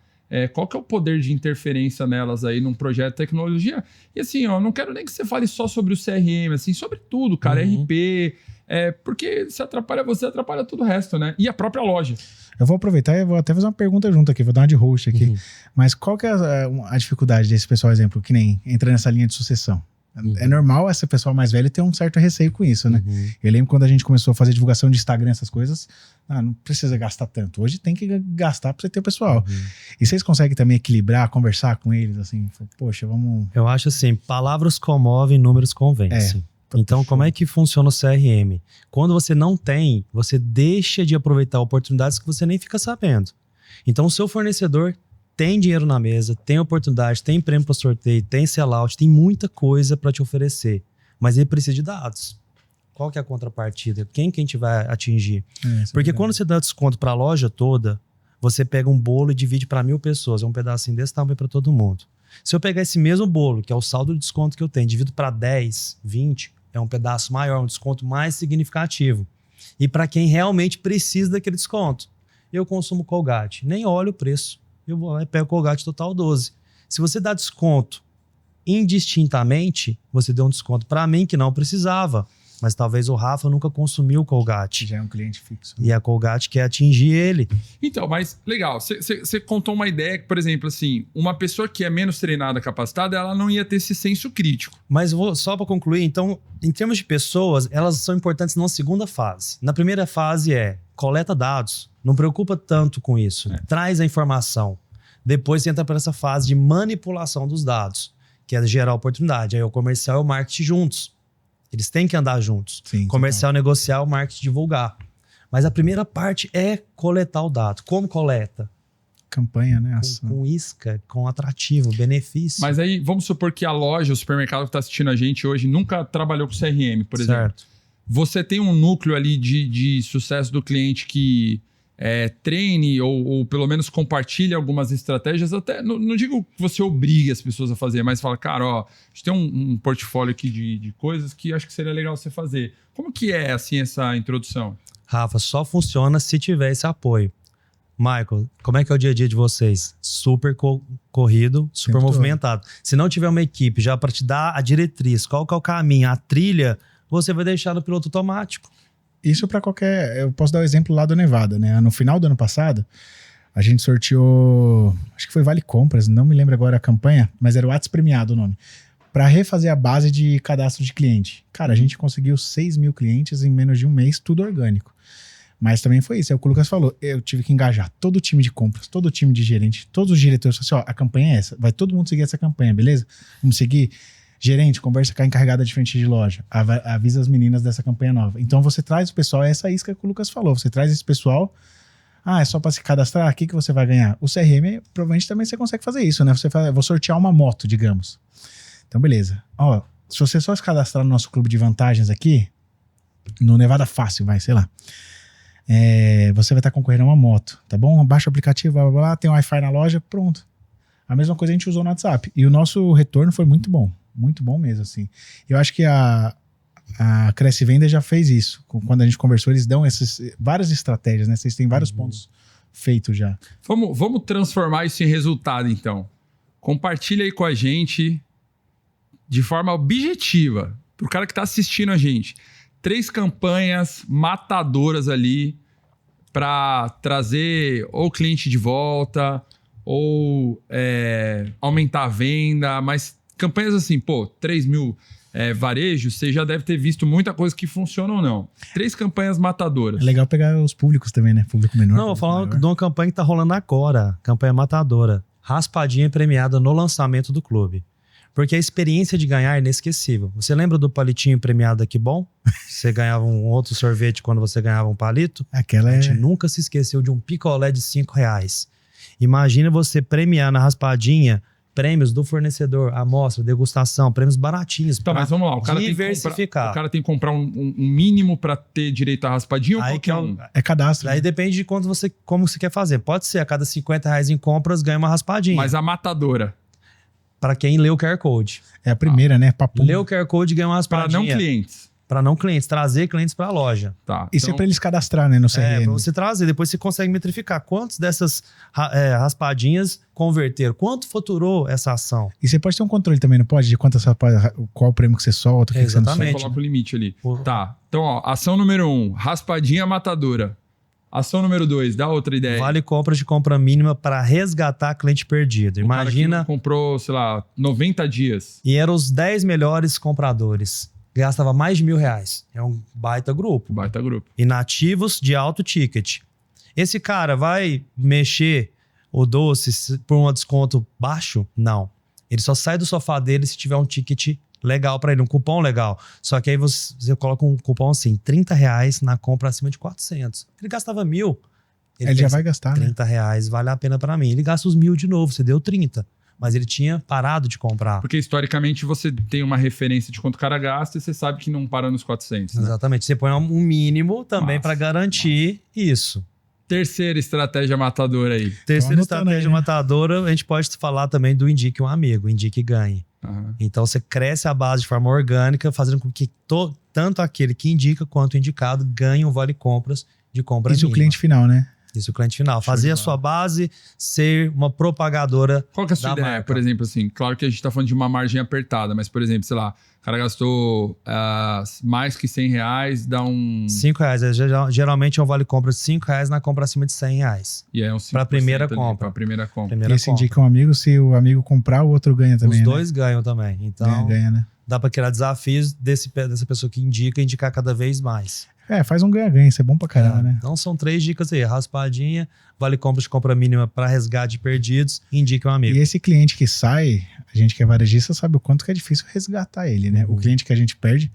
Qual que é o poder de interferência nelas aí num projeto de tecnologia? E assim, ó, não quero nem que você fale só sobre o CRM, assim, sobre tudo, cara, RP, porque se atrapalha você, atrapalha tudo o resto, né? E a própria loja.
Eu vou aproveitar e vou até fazer uma pergunta junto aqui, vou dar uma de host aqui. Mas qual que é a dificuldade desse pessoal, exemplo, que nem entra nessa linha de sucessão? É normal esse pessoal mais velho ter um certo receio com isso, né? Eu lembro quando a gente começou a fazer divulgação de Instagram, essas coisas, não precisa gastar tanto. Hoje tem que gastar pra você ter o pessoal. E vocês conseguem também equilibrar, conversar com eles, assim, poxa, vamos...
Eu acho assim, palavras comovem, números convencem. Então, como é que funciona o CRM? Quando você não tem, você deixa de aproveitar oportunidades que você nem fica sabendo. Então, o seu fornecedor tem dinheiro na mesa, tem oportunidade, tem prêmio para sorteio, tem sellout, tem muita coisa para te oferecer. Mas ele precisa de dados. Qual que é a contrapartida? Quem que a gente vai atingir? Porque quando você dá desconto para a loja toda, você pega um bolo e divide para 1.000 pessoas. É um pedacinho desse tamanho para todo mundo. Se eu pegar esse mesmo bolo, que é o saldo de desconto que eu tenho, divido para 10, 20... é um pedaço maior, um desconto mais significativo. E para quem realmente precisa daquele desconto, eu consumo Colgate, nem olho o preço. Eu vou lá e pego Colgate Total 12. Se você dá desconto indistintamente, você deu um desconto para mim que não precisava, mas talvez o Rafa nunca consumiu o Colgate.
Já é um cliente fixo.
E a Colgate quer atingir ele.
Então, mas legal, você contou uma ideia que, por exemplo, assim, uma pessoa que é menos treinada, capacitada, ela não ia ter esse senso crítico.
Mas só para concluir, então, em termos de pessoas, elas são importantes na segunda fase. Na primeira fase coleta dados, não preocupa tanto com isso, traz a informação. Depois você entra para essa fase de manipulação dos dados, que é gerar oportunidade. Aí o comercial e o marketing juntos. Eles têm que andar juntos.
Sim,
comercial negociar, o marketing divulgar. Mas a primeira parte é coletar o dado. Como coleta?
Campanha, né?
Com isca, com atrativo, benefício.
Mas aí, vamos supor que a loja, o supermercado que está assistindo a gente hoje nunca trabalhou com CRM, por exemplo.
Certo.
Você tem um núcleo ali de sucesso do cliente que treine ou pelo menos compartilhe algumas estratégias. Até não digo que você obrigue as pessoas a fazer, mas fala, cara, ó, a gente tem um portfólio aqui de coisas que acho que seria legal você fazer. Como que é, assim, essa introdução?
Rafa, só funciona se tiver esse apoio. Michael, como é que é o dia a dia de vocês? Super corrido, super movimentado. Se não tiver uma equipe já para te dar a diretriz, qual que é o caminho, a trilha, você vai deixar no piloto automático.
Isso para qualquer... Eu posso dar o exemplo lá do Nevada, né? No final do ano passado, a gente sorteou... Acho que foi Vale Compras, não me lembro agora a campanha, mas era o WhatsApp premiado o nome. Para refazer a base de cadastro de cliente. Cara, a gente conseguiu 6 mil clientes em menos de um mês, tudo orgânico. Mas também foi isso, é o que o Lucas falou. Eu tive que engajar todo o time de compras, todo o time de gerente, todos os diretores. Assim, ó, a campanha é essa, vai todo mundo seguir essa campanha, beleza? Vamos seguir... Gerente, conversa com a encarregada de frente de loja. Avisa as meninas dessa campanha nova. Então você traz o pessoal, é essa isca que o Lucas falou. Você traz esse pessoal. Ah, é só para se cadastrar? O que você vai ganhar? O CRM, provavelmente também você consegue fazer isso, né? Você fala, vou sortear uma moto, digamos. Então, beleza. Ó, se você só se cadastrar no nosso clube de vantagens aqui, no Nevada Fácil, sei lá. Você vai estar concorrendo a uma moto, tá bom? Baixa o aplicativo, blá, blá, blá, tem Wi-Fi na loja, pronto. A mesma coisa a gente usou no WhatsApp. E o nosso retorno foi muito bom. Muito bom mesmo, assim. Eu acho que a Cresce Venda já fez isso. Quando a gente conversou, eles dão várias estratégias, né? Vocês têm vários pontos feitos já.
Vamos transformar isso em resultado, então. Compartilha aí com a gente, de forma objetiva, pro cara que tá assistindo a gente. 3 campanhas matadoras ali para trazer ou cliente de volta, ou aumentar a venda, mas... Campanhas assim, 3 mil varejos, você já deve ter visto muita coisa que funciona ou não. 3 campanhas matadoras.
É legal pegar os públicos também, né? Público menor.
Não, vou falar de uma campanha que tá rolando agora. Campanha matadora. Raspadinha premiada no lançamento do clube. Porque a experiência de ganhar é inesquecível. Você lembra do palitinho premiado aqui bom? Você ganhava um outro sorvete quando você ganhava um palito?
Aquela
a gente nunca se esqueceu de um picolé de R$5. Imagina você premiar na raspadinha prêmios do fornecedor, amostra, degustação, prêmios baratinhos.
Tá, mas vamos lá. O cara tem que comprar um mínimo para ter direito à raspadinha ou qualquer um?
É cadastro.
Aí depende de como você quer fazer. Pode ser a cada R$50 em compras ganha uma raspadinha.
Mas a matadora?
Para quem lê o QR Code.
É a primeira, né? Papum.
Lê o QR Code e ganha uma raspadinha.
Para não clientes.
Para não clientes, trazer clientes para a loja.
Tá.
Isso então... é para eles cadastrar, né, no CRM.
Para você trazer, depois você consegue metrificar quantos dessas raspadinhas converteram, quanto faturou essa ação.
E você pode ter um controle também, não pode? De qual o prêmio que você solta, o que você não solta.
Você coloca o limite ali. Tá, então ó, ação número 1, raspadinha matadora. Ação número 2, dá outra ideia.
Vale compras de compra mínima para resgatar cliente perdido. Imagina...
Cara que comprou, sei lá, 90 dias.
E eram os 10 melhores compradores. Gastava mais de R$1.000. É um baita grupo.
Baita grupo.
Inativos de alto ticket. Esse cara vai mexer o doce por um desconto baixo? Não. Ele só sai do sofá dele se tiver um ticket legal para ele, um cupom legal. Só que aí você coloca um cupom assim, R$30 na compra acima de 400. Ele gastava 1.000.
Ele já vai gastar, né?
R$30 vale a pena para mim. Ele gasta os 1.000 de novo, você deu 30. Mas ele tinha parado de comprar.
Porque historicamente você tem uma referência de quanto o cara gasta e você sabe que não para nos 400. Né?
Exatamente. Você põe um mínimo também para garantir isso.
Terceira estratégia matadora aí.
Terceira estratégia matadora, a gente pode falar também do indique um amigo, indique e ganhe. Uhum. Então você cresce a base de forma orgânica, fazendo com que tanto aquele que indica quanto o indicado ganhe um vale compras de compra
mínima.
Isso
o cliente final, né?
Isso, o cliente final. Fazer a sua base ser uma propagadora.
Qual que é a sua
da
ideia?
marca.
Por exemplo, assim, claro que a gente tá falando de uma margem apertada, mas, por exemplo, sei lá, o cara gastou mais que R$100, dá um...
R$5. Geralmente é um vale compra de R$5 na compra acima de R$100.
E é um 5%
Pra primeira
ali,
compra.
Pra primeira compra.
Primeira
Esse
compra.
indica um amigo, se o amigo comprar, o outro ganha também,
Os
né?
dois ganham também. Então,
Ganha, né?
dá para criar desafios dessa pessoa que indicar cada vez mais.
Faz um ganha-ganha, isso é bom pra caramba, né?
Então, são 3 dicas aí. Raspadinha, vale compra de compra mínima para resgate de perdidos, indica um amigo.
E esse cliente que sai, a gente que é varejista sabe o quanto que é difícil resgatar ele, né? O cliente que a gente perde,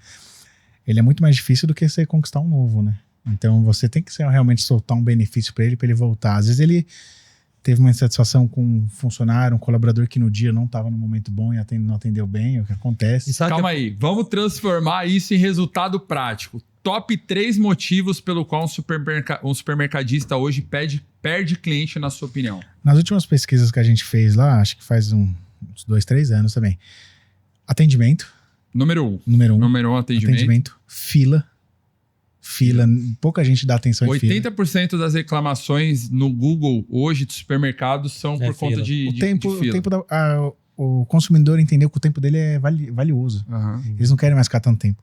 ele é muito mais difícil do que você conquistar um novo, né? Então você tem que realmente soltar um benefício para ele voltar. Às vezes ele teve uma insatisfação com um funcionário, um colaborador que no dia não estava no momento bom e não atendeu bem, é o que acontece.
E sabe
Calma aí, vamos transformar isso em resultado prático. Top 3 motivos pelo qual um supermercadista hoje perde cliente, na sua opinião.
Nas últimas pesquisas que a gente fez lá, acho que faz uns 2, 3 anos também. Atendimento,
Número 1.
número 1.
Número 1, atendimento.
Fila, pouca gente dá atenção em fila.
80% das reclamações no Google hoje de supermercados são por conta
fila.
de
O
fila.
o consumidor entendeu que o tempo dele é valioso.
Aham.
Eles não querem mais ficar tanto tempo.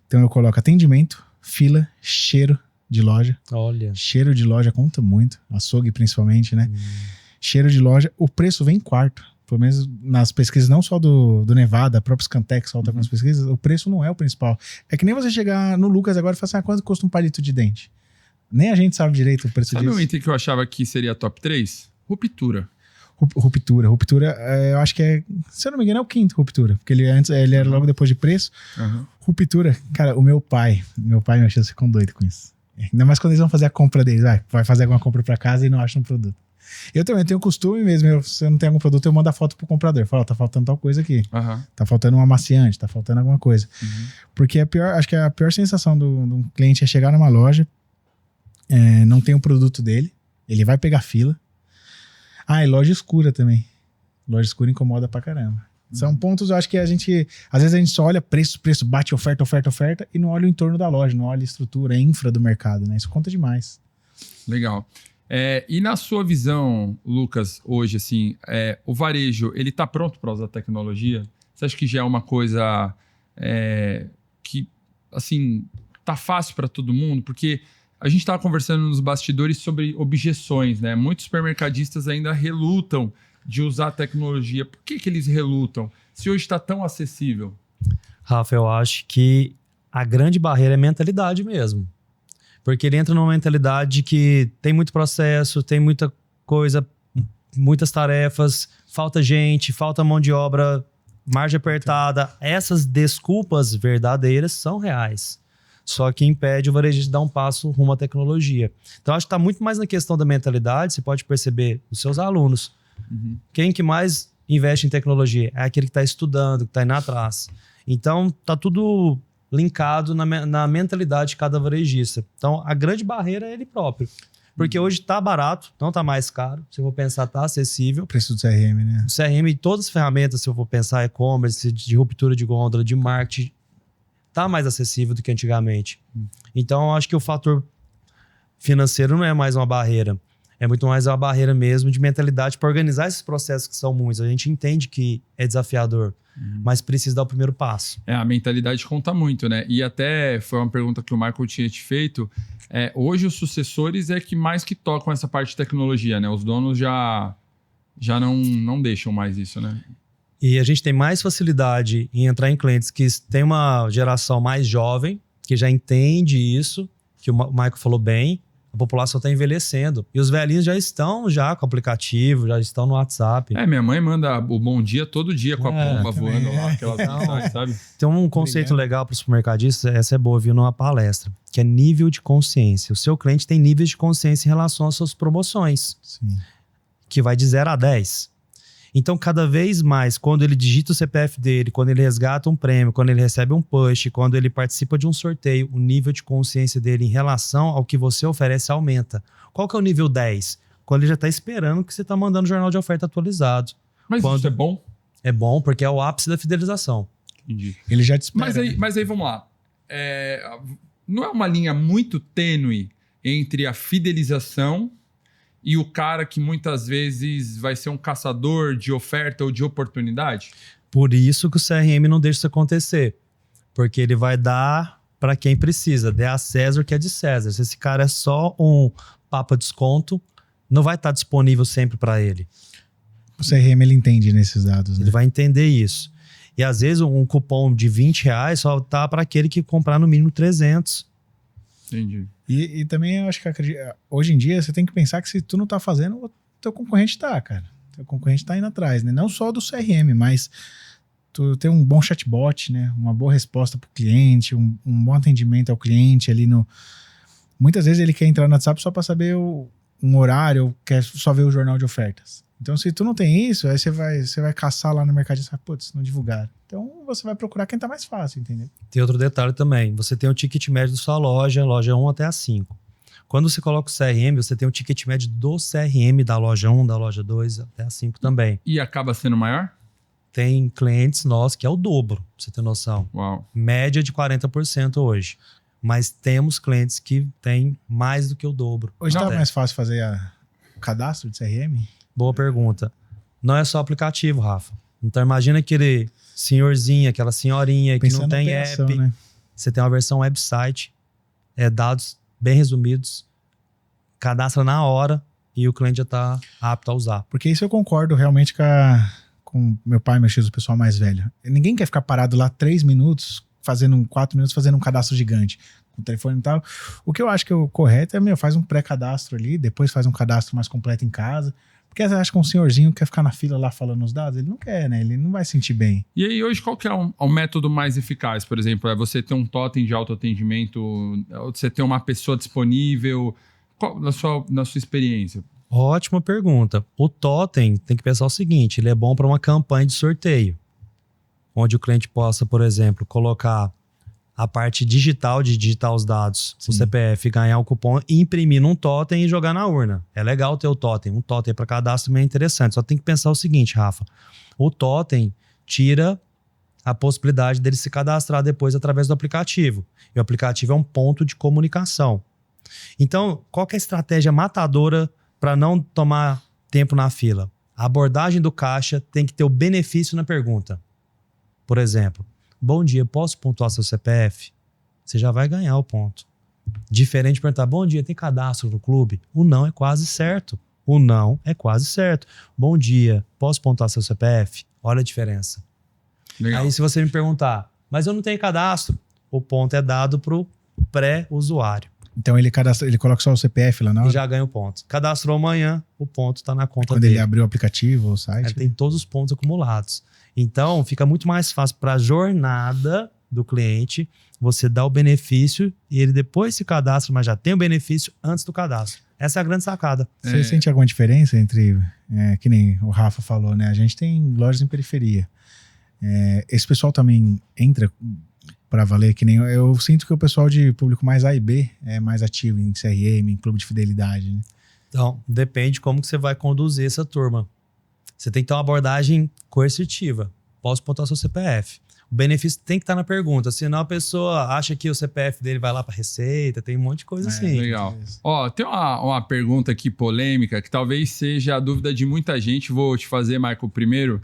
Então eu coloco atendimento, fila, cheiro de loja.
Olha.
Cheiro de loja conta muito, açougue principalmente, né? Cheiro de loja, o preço vem em quarto. Pelo menos nas pesquisas, não só do Nevada, a própria Scantec solta algumas pesquisas, o preço não é o principal. É que nem você chegar no Lucas agora e falar assim, quanto custa um palito de dente? Nem a gente sabe direito o preço
Sabe
disso.
um item que eu achava que seria top 3? Ruptura.
Ruptura, eu acho que se eu não me engano, é o quinto Ruptura. Porque ele era logo depois de preço.
Aham.
Ruptura, cara, o meu pai e minha chance ficam doido com isso. Ainda mais quando eles vão fazer a compra deles. Vai fazer alguma compra pra casa e não acha um produto. Eu também tenho costume mesmo, se eu não tenho algum produto, eu mando a foto pro comprador. Falo, tá faltando tal coisa aqui.
Aham.
Tá faltando um amaciante, tá faltando alguma coisa. Porque acho que a pior sensação do cliente é chegar numa loja, não tem o produto dele, ele vai pegar fila. E loja escura também. Loja escura incomoda pra caramba. São pontos, eu acho que às vezes a gente só olha preço, bate oferta e não olha o entorno da loja, não olha a estrutura, a infra do mercado, né? Isso conta demais.
Legal. E na sua visão, Lucas, hoje, assim, o varejo, ele tá pronto para usar tecnologia? Você acha que já é uma coisa que, assim, tá fácil para todo mundo? Porque a gente estava conversando nos bastidores sobre objeções, né? Muitos supermercadistas ainda relutam de usar tecnologia. Por que eles relutam? Se hoje está tão acessível.
Rafa, eu acho que a grande barreira é mentalidade mesmo. Porque ele entra numa mentalidade que tem muito processo, tem muita coisa, muitas tarefas, falta gente, falta mão de obra, margem apertada. Essas desculpas verdadeiras são reais. Só que impede o varejista de dar um passo rumo à tecnologia. Então, acho que está muito mais na questão da mentalidade. Você pode perceber os seus alunos. Quem que mais investe em tecnologia? É aquele que está estudando, que está indo atrás. Então, está tudo linkado na mentalidade de cada varejista. Então, a grande barreira é ele próprio. Porque hoje está barato, não está mais caro. Se eu for pensar, está acessível.
O preço do CRM, né?
O CRM e todas as ferramentas, se eu for pensar, e-commerce, de ruptura de gôndola, de marketing, está mais acessível do que antigamente. Então, acho que o fator financeiro não é mais uma barreira. É muito mais uma barreira mesmo de mentalidade para organizar esses processos que são muitos. A gente entende que é desafiador, mas precisa dar o primeiro passo.
A mentalidade conta muito, né? E até foi uma pergunta que o Michael tinha te feito. Hoje os sucessores que mais que tocam essa parte de tecnologia, né? Os donos já não deixam mais isso, né?
E a gente tem mais facilidade em entrar em clientes que tem uma geração mais jovem, que já entende isso, que o Michael falou bem. A população está envelhecendo. E os velhinhos já estão com o aplicativo, já estão no WhatsApp.
Minha mãe manda o bom dia todo dia com a pomba voando lá, aquelas mensagens, sabe?
Tem um conceito legal para os supermercadistas, essa é boa, viu, numa palestra, que é nível de consciência. O seu cliente tem níveis de consciência em relação às suas promoções,
Sim.
que vai de 0 a 10. Então, cada vez mais, quando ele digita o CPF dele, quando ele resgata um prêmio, quando ele recebe um push, quando ele participa de um sorteio, o nível de consciência dele em relação ao que você oferece aumenta. Qual que é o nível 10? Quando ele já está esperando que você está mandando o jornal de oferta atualizado.
Mas isso é bom?
É bom porque é o ápice da fidelização.
Entendi.
Ele já te espera.
Mas aí vamos lá. Não é uma linha muito tênue entre a fidelização e o cara que muitas vezes vai ser um caçador de oferta ou de oportunidade?
Por isso que o CRM não deixa isso acontecer. Porque ele vai dar para quem precisa. Dê a César o que é de César. Se esse cara é só um papa desconto, não vai estar disponível sempre para ele.
O CRM, ele entende nesses dados, né?
Ele vai entender isso. E às vezes um cupom de R$20 só tá para aquele que comprar no mínimo 300.
Entendi.
E também eu acho que hoje em dia você tem que pensar que se tu não tá fazendo, o teu concorrente tá, cara. Teu concorrente tá indo atrás, né? Não só do CRM, mas tu tem um bom chatbot, né? Uma boa resposta pro cliente, um bom atendimento ao cliente ali no... Muitas vezes ele quer entrar no WhatsApp só para saber um horário, ou quer só ver o jornal de ofertas. Então, se tu não tem isso, aí você vai caçar lá no mercado e você fala, putz, não divulgaram. Então, você vai procurar quem tá mais fácil, entendeu?
Tem outro detalhe também. Você tem o ticket médio da sua loja 1 até a 5. Quando você coloca o CRM, você tem o ticket médio do CRM da loja 1, da loja 2 até a 5 também.
E acaba sendo maior?
Tem clientes nossos que é o dobro, pra você ter noção.
Uau.
Média de 40% hoje. Mas temos clientes que têm mais do que o dobro.
Hoje tá
Até.
mais fácil fazer o cadastro de CRM?
Boa pergunta. Não é só aplicativo, Rafa. Então imagina aquele senhorzinho, aquela senhorinha que
Pensando
não tem
na operação,
app.
né?
Você tem uma versão website, dados bem resumidos, cadastra na hora e o cliente já está apto a usar.
Porque isso eu concordo realmente com meu pai, meu X, o pessoal mais velho. Ninguém quer ficar parado lá 4 minutos fazendo um cadastro gigante com o telefone e tal. O que eu acho que é o correto é, faz um pré-cadastro ali, depois faz um cadastro mais completo em casa. Porque você acha que um senhorzinho quer ficar na fila lá falando os dados? Ele não quer, né? Ele não vai sentir bem.
E aí, hoje, qual que é o método mais eficaz? Por exemplo, é você ter um totem de autoatendimento, você ter uma pessoa disponível? Qual, na sua experiência?
Ótima pergunta. O totem tem que pensar o seguinte, ele é bom para uma campanha de sorteio, onde o cliente possa, por exemplo, colocar a parte digital de digitar os dados,
Sim.
o CPF, ganhar o cupom, imprimir num totem e jogar na urna. É legal ter o totem. Um totem para cadastro também é interessante. Só tem que pensar o seguinte, Rafa. O totem tira a possibilidade dele se cadastrar depois através do aplicativo. E o aplicativo é um ponto de comunicação. Então, qual que é a estratégia matadora para não tomar tempo na fila? A abordagem do caixa tem que ter o benefício na pergunta. Por exemplo, bom dia, posso pontuar seu CPF? Você já vai ganhar o ponto. Diferente de perguntar, bom dia, tem cadastro no clube? O não é quase certo. O não é quase certo. Bom dia, posso pontuar seu CPF? Olha a diferença.
Legal.
Aí se você me perguntar, mas eu não tenho cadastro, o ponto é dado para o pré-usuário.
Então ele coloca só o CPF lá na
E
hora?
já ganha o ponto. Cadastrou amanhã, o ponto está na conta
Quando
dele.
ele abriu o aplicativo ou o site?
Ele tem todos os pontos acumulados. Então, fica muito mais fácil para a jornada do cliente você dar o benefício e ele depois se cadastra, mas já tem o benefício antes do cadastro. Essa é a grande sacada.
Você sente alguma diferença entre, que nem o Rafa falou, né? A gente tem lojas em periferia. Esse pessoal também entra para valer, que nem eu sinto que o pessoal de público mais A e B é mais ativo em CRM, em clube de fidelidade, né?
Então, depende como que você vai conduzir essa turma. Você tem que ter uma abordagem coercitiva. Posso pontuar seu CPF. O benefício tem que estar na pergunta, senão a pessoa acha que o CPF dele vai lá para receita, tem um monte de coisa assim.
Legal. Ó, tem uma pergunta aqui polêmica, que talvez seja a dúvida de muita gente. Vou te fazer, Michael, primeiro,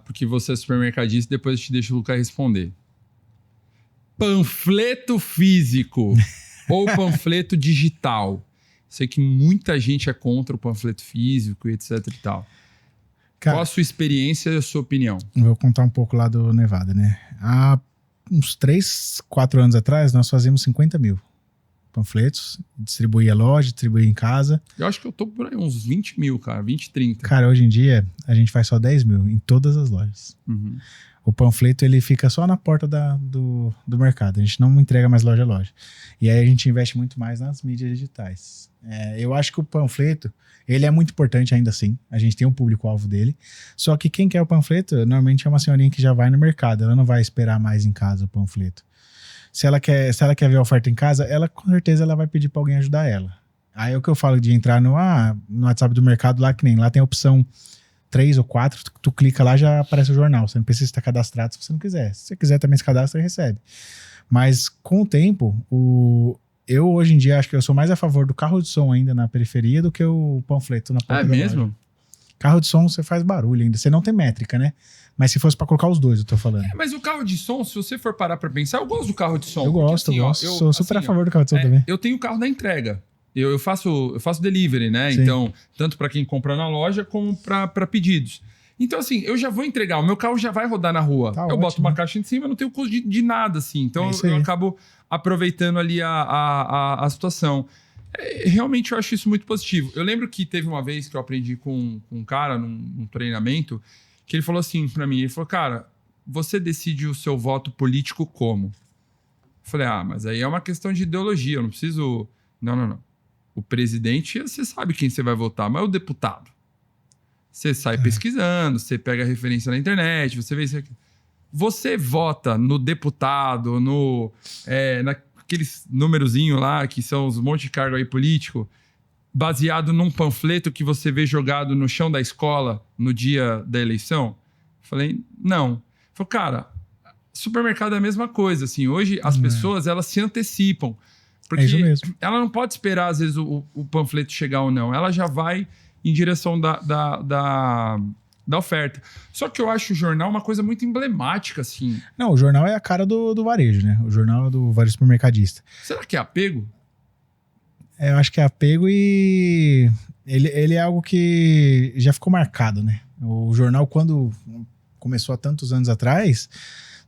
porque você é supermercadista, depois eu te deixo o Lucas responder. Panfleto físico ou panfleto digital? Sei que muita gente é contra o panfleto físico e etc e tal.
Cara,
qual a sua experiência e a sua opinião?
Vou contar um pouco lá do Nevada, né? Há uns 3, 4 anos atrás, nós fazíamos 50 mil panfletos, distribuía loja, distribuía em casa. Eu
acho que eu tô por aí uns 20 mil, cara, 20, 30.
Cara, hoje em dia, a gente faz só 10 mil em todas as lojas.
Uhum.
O panfleto, ele fica só na porta do mercado. A gente não entrega mais loja a loja. E aí a gente investe muito mais nas mídias digitais. Eu acho que o panfleto, ele é muito importante ainda assim. A gente tem um público-alvo dele. Só que quem quer o panfleto, normalmente é uma senhorinha que já vai no mercado. Ela não vai esperar mais em casa o panfleto. Se ela quer ver a oferta em casa, ela com certeza ela vai pedir para alguém ajudar ela. Aí é o que eu falo de entrar no WhatsApp do mercado lá, que nem lá tem a opção 3 ou 4, tu clica lá, já aparece o jornal. Você não precisa estar cadastrado se você não quiser. Se você quiser também se cadastra e recebe. Mas com o tempo, Eu, hoje em dia, acho que eu sou mais a favor do carro de som ainda na periferia do que o panfleto na porta da
mesmo?
loja. Carro de som, você faz barulho ainda. Você não tem métrica, né? Mas se fosse pra colocar os dois, eu tô falando.
Mas o carro de som, se você for parar pra pensar, eu gosto do carro de som.
Eu gosto,
porque,
eu
assim,
gosto.
ó,
Sou super
assim,
a favor do carro de som também.
Eu tenho o carro da entrega. Eu faço delivery, né?
Sim.
Então, tanto pra quem compra na loja como pra pedidos. Então, assim, eu já vou entregar, o meu carro já vai rodar na rua.
Tá
eu
ótimo.
boto uma caixa em cima, não tenho custo de nada, assim. Então,
É isso
eu
aí.
acabo aproveitando ali a situação. Realmente, eu acho isso muito positivo. Eu lembro que teve uma vez que eu aprendi com um cara num treinamento, que ele falou assim pra mim, ele falou, cara, você decide o seu voto político como? Eu falei, mas aí é uma questão de ideologia, eu não preciso... Não. O presidente, você sabe quem você vai votar, mas o deputado. Você sai pesquisando, você pega referência na internet, você vê isso aqui. Você vota no deputado, naqueles numerozinho lá, que são os monte de cargo aí político, baseado num panfleto que você vê jogado no chão da escola no dia da eleição? Falei, não. Falei, cara, supermercado é a mesma coisa. Assim, hoje as pessoas, elas se antecipam. Porque
É isso mesmo.
ela não pode esperar, às vezes, o panfleto chegar ou não. Ela já vai em direção da oferta. Só que eu acho o jornal uma coisa muito emblemática, assim.
Não, o jornal é a cara do varejo, né? O jornal é do varejo supermercadista.
Será que é apego?
Eu acho que é apego e ele é algo que já ficou marcado, né? O jornal, quando começou há tantos anos atrás,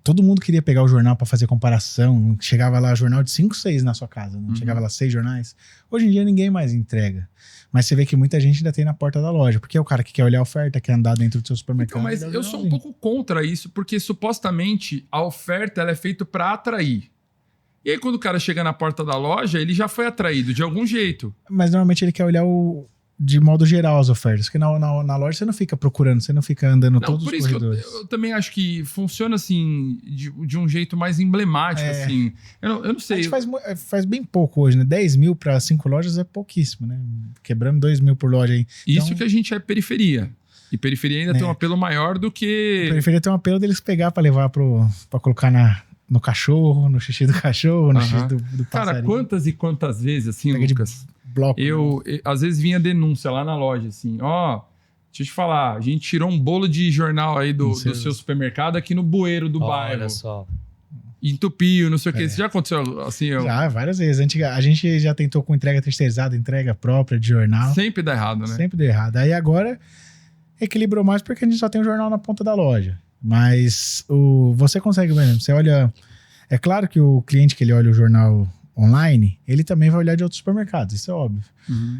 todo mundo queria pegar o jornal para fazer comparação. Chegava lá jornal de 5, 6 na sua casa, não chegava lá 6 jornais. Hoje em dia ninguém mais entrega. Mas você vê que muita gente ainda tem na porta da loja, porque é o cara que quer olhar a oferta, quer andar dentro do seu supermercado.
Então, mas eu sou um pouco contra isso, porque supostamente a oferta ela é feita para atrair. E aí, quando o cara chega na porta da loja, ele já foi atraído de algum jeito.
Mas normalmente ele quer olhar de modo geral as ofertas, porque na loja você não fica procurando, você não fica andando todos os corredores.
Eu também acho que funciona assim, de um jeito mais emblemático, assim. Eu não sei.
A gente faz bem pouco hoje, né? 10 mil para 5 lojas é pouquíssimo, né? Quebramos 2 mil por loja aí.
Isso
então,
que a gente é periferia. E periferia ainda tem um apelo maior do que...
Periferia tem um apelo deles pegar para levar para colocar no cachorro, no xixi do cachorro, no xixi do passarinho.
Cara, quantas e quantas vezes, assim,
pega
Lucas...
Bloco,
eu às vezes vinha denúncia lá na loja, assim, deixa eu te falar, a gente tirou um bolo de jornal aí do seu supermercado aqui no bueiro do bairro.
Olha só.
Entupiu, não sei o que. Isso já aconteceu assim?
Já, várias vezes. A gente já tentou com entrega terceirizada, entrega própria de jornal.
Sempre dá errado, né?
Sempre deu errado. Aí agora equilibrou mais porque a gente só tem o jornal na ponta da loja. Mas você consegue mesmo. Você olha... É claro que o cliente que ele olha o jornal online, ele também vai olhar de outros supermercados, isso é óbvio.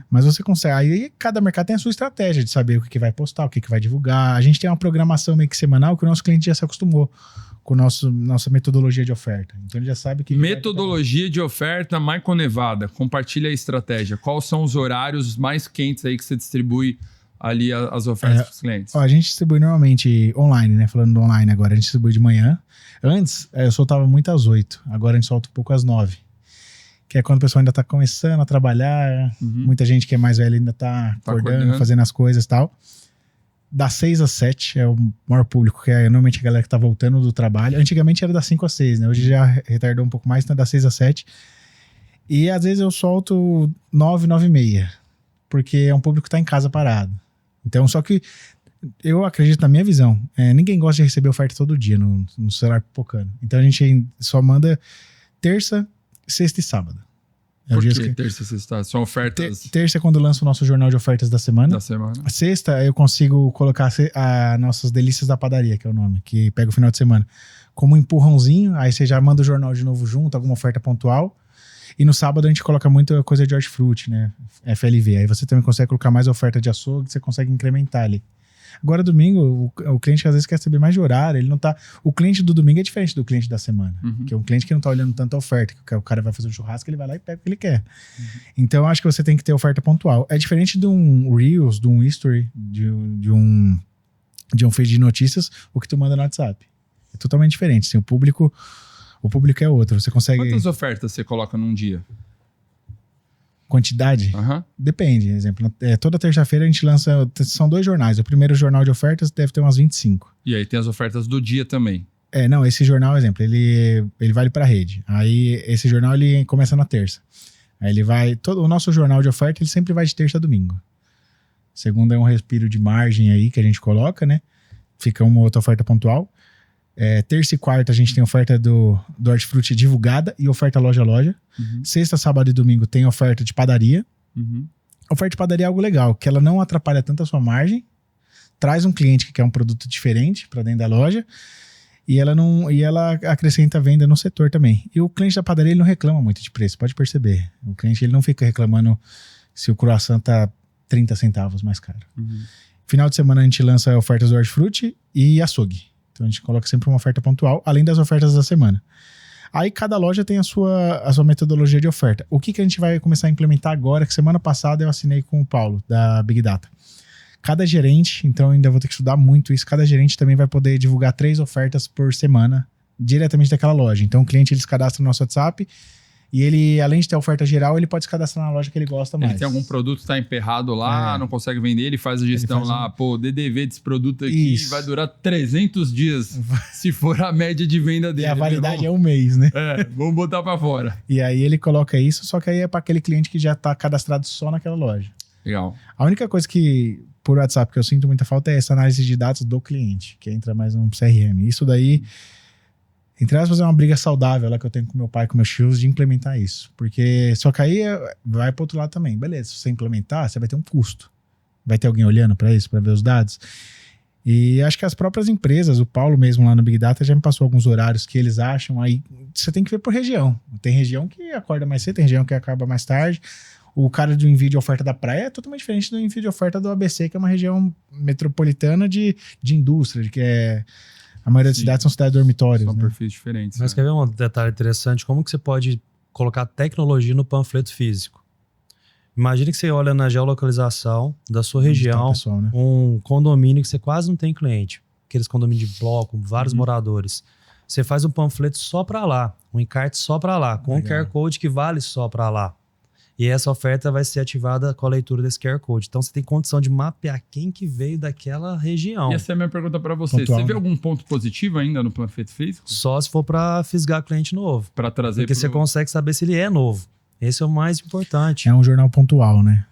Mas você consegue... Aí cada mercado tem a sua estratégia de saber o que vai postar, o que vai divulgar. A gente tem uma programação meio que semanal que o nosso cliente já se acostumou com nossa metodologia de oferta. Então ele já sabe que...
Metodologia de oferta, Michael Nevada. Compartilha a estratégia. Quais são os horários mais quentes aí que você distribui ali as ofertas para os clientes?
A gente distribui normalmente online, né? Falando do online agora, a gente distribui de manhã. Antes, eu soltava muito às 8. Agora a gente solta um pouco às 9. Que é quando o pessoal ainda tá começando a trabalhar. Muita gente que é mais velha ainda tá acordando, fazendo as coisas e tal. Das 6 às 7 é o maior público, que é normalmente a galera que tá voltando do trabalho. Antigamente era das 5 às 6, né? Hoje já retardou um pouco mais, então é das 6 às 7. E às vezes eu solto 9, 9 e meia. Porque é um público que tá em casa parado. Então, só que eu acredito na minha visão. Ninguém gosta de receber oferta todo dia no celular pipocando. Então a gente só manda terça, sexta e sábado.
Por que terça e sexta? São ofertas...
Terça é quando lança o nosso jornal de ofertas da semana. A sexta eu consigo colocar as nossas delícias da padaria, que é o nome, que pega o final de semana. Como um empurrãozinho, aí você já manda o jornal de novo junto, alguma oferta pontual. E no sábado a gente coloca muita coisa de hortifruti, né? FLV. Aí você também consegue colocar mais oferta de açougue, você consegue incrementar ali. Agora, domingo, o cliente às vezes quer saber mais de horário, ele não tá... O cliente do domingo é diferente do cliente da semana. Que é um cliente que não tá olhando tanto a oferta, que o cara vai fazer um churrasco, ele vai lá e pega o que ele quer. Então, eu acho que você tem que ter oferta pontual. É diferente de um Reels, de um History, de um feed de notícias, o que tu manda no WhatsApp. É totalmente diferente. Assim, o público é outro. Você consegue...
Quantas ofertas você coloca num dia?
Quantidade? Depende. Exemplo, toda terça-feira a gente lança... São 2 jornais. O primeiro jornal de ofertas deve ter umas 25.
E aí tem as ofertas do dia também.
Não, esse jornal, exemplo, ele vale para a rede. Aí esse jornal ele começa na terça. Aí ele vai... o nosso jornal de oferta, ele sempre vai de terça a domingo. Segunda é um respiro de margem aí que a gente coloca, né? Fica uma outra oferta pontual. Terça e quarta a gente tem oferta do Hortifruti divulgada e oferta loja a loja.
Uhum.
Sexta, sábado e domingo tem oferta de padaria.
Uhum.
Oferta de padaria é algo legal, que ela não atrapalha tanto a sua margem, traz um cliente que quer um produto diferente para dentro da loja e ela acrescenta venda no setor também. E o cliente da padaria ele não reclama muito de preço, pode perceber. O cliente ele não fica reclamando se o croissant tá 30 centavos mais caro.
Uhum.
Final de semana a gente lança ofertas do Hortifruti e açougue. Então a gente coloca sempre uma oferta pontual, além das ofertas da semana. Aí cada loja tem a sua metodologia de oferta. O que a gente vai começar a implementar agora, que semana passada eu assinei com o Paulo, da Big Data. Cada gerente, então ainda vou ter que estudar muito isso, cada gerente também vai poder divulgar 3 ofertas por semana diretamente daquela loja. Então o cliente ele se cadastra no nosso WhatsApp e ele, além de ter a oferta geral, ele pode se cadastrar na loja que ele gosta mais.
Ele tem algum produto que está emperrado lá, não consegue vender, ele faz a gestão lá, DDV desse produto aqui vai durar 300 dias, se for a média de venda dele.
E a validade é um mês, né?
Vamos botar para fora.
E aí ele coloca isso, só que aí é para aquele cliente que já está cadastrado só naquela loja.
Legal.
A única coisa que, por WhatsApp, que eu sinto muita falta é essa análise de dados do cliente, que entra mais no CRM. Isso daí... Entre aspas, é uma briga saudável lá que eu tenho com meu pai, com meus tios, de implementar isso. Porque só que aí vai para outro lado também. Beleza, se você implementar, você vai ter um custo. Vai ter alguém olhando para isso, para ver os dados. E acho que as próprias empresas, o Paulo mesmo lá no Big Data já me passou alguns horários que eles acham. Aí você tem que ver por região. Tem região que acorda mais cedo, tem região que acaba mais tarde. O cara do envio de oferta da praia é totalmente diferente do envio de oferta do ABC, que é uma região metropolitana de indústria, que é... A maioria das cidades são cidades dormitórias.
São
né?
perfis diferentes.
Mas quer ver um detalhe interessante? Como que você pode colocar tecnologia no panfleto físico? Imagina que você olha na geolocalização da sua região,
pessoal, né?
um condomínio que você quase não tem cliente. Aqueles condomínios de bloco, vários moradores. Você faz um panfleto só para lá, um encarte só para lá, com um QR Code que vale só para lá. E essa oferta vai ser ativada com a leitura desse QR Code. Então, você tem condição de mapear quem que veio daquela região.
E essa é a minha pergunta para você.
Pontual,
você vê algum ponto positivo ainda no panfleto físico?
Só se for para fisgar cliente novo.
Para trazer
Porque você consegue saber se ele é novo. Esse é o mais importante.
É um jornal pontual, né?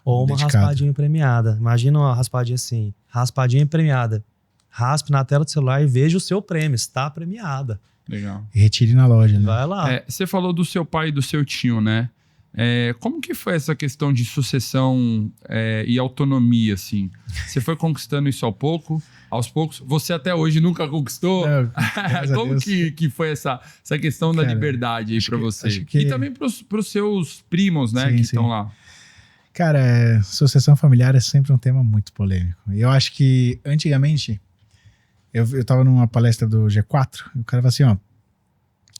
Ou uma
dedicado.
raspadinha premiada. Imagina uma raspadinha assim. Raspadinha premiada. Raspe na tela do celular e veja o seu prêmio. Está premiada.
Legal.
E retire na loja, né?
Vai lá.
Você falou do seu pai e do seu tio, né? Como que foi essa questão de sucessão e autonomia, assim? Você foi conquistando isso aos poucos? Você até hoje nunca conquistou?
Não,
Como que foi essa questão da liberdade aí pra você? E também pros seus primos, né,
Sim,
que
sim.
estão lá.
Cara, sucessão familiar é sempre um tema muito polêmico. E eu acho que, antigamente, eu tava numa palestra do G4, e o cara falou assim, ó,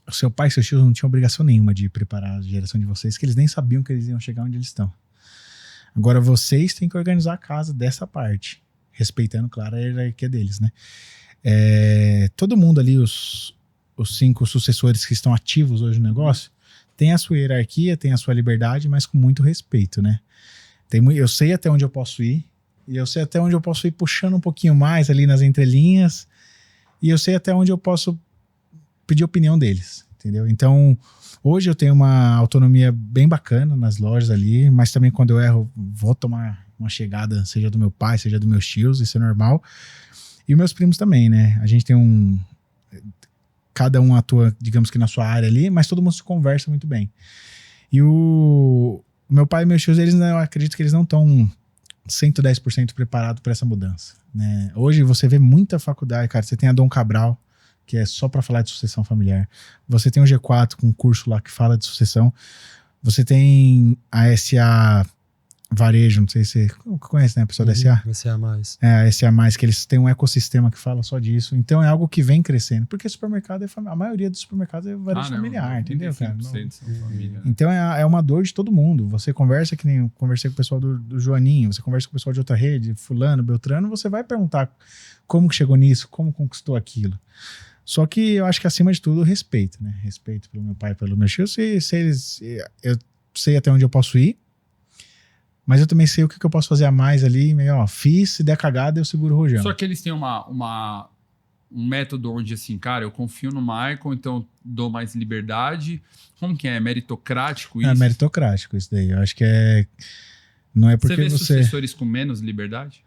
o seu pai e seus tios não tinham obrigação nenhuma de preparar a geração de vocês, que eles nem sabiam que eles iam chegar onde eles estão. Agora, vocês têm que organizar a casa dessa parte, respeitando, claro, a hierarquia deles, né? Todo mundo ali, os 5 sucessores que estão ativos hoje no negócio, tem a sua hierarquia, tem a sua liberdade, mas com muito respeito, né? Eu sei até onde eu posso ir, e eu sei até onde eu posso ir puxando um pouquinho mais ali nas entrelinhas, e eu sei até onde eu posso pedir a opinião deles, entendeu? Então, hoje eu tenho uma autonomia bem bacana nas lojas ali, mas também quando eu erro, vou tomar uma chegada, seja do meu pai, seja dos meus tios, isso é normal. E meus primos também, né? A gente tem cada um atua, digamos que na sua área ali, mas todo mundo se conversa muito bem. E o meu pai e meus tios, eu acredito que eles não estão 110% preparados para essa mudança, né? Hoje você vê muita faculdade, cara, você tem a Dom Cabral, que é só para falar de sucessão familiar. Você tem o G4 com um curso lá que fala de sucessão. Você tem a SA Varejo, não sei se você conhece, né, a pessoa da SA?
SA+.
A SA+, que eles têm um ecossistema que fala só disso. Então é algo que vem crescendo. Porque supermercado a maioria dos supermercados é varejo familiar, entendeu, cara? Então é uma dor de todo mundo. Você conversa, que nem eu conversei com o pessoal do Joaninho, você conversa com o pessoal de outra rede, fulano, beltrano, você vai perguntar como que chegou nisso, como conquistou aquilo. Só que eu acho que acima de tudo, respeito, né? Respeito pelo meu pai e pelo meu tio. Eu sei até onde eu posso ir, mas eu também sei o que eu posso fazer a mais ali. Meio, fiz, se der cagada, eu seguro o rojão.
Só que eles têm uma um método onde, assim, cara, eu confio no Michael, então dou mais liberdade? Como que é? Meritocrático isso?
É meritocrático isso daí. Eu acho que não é porque
Você vê
você...
sucessores com menos liberdade?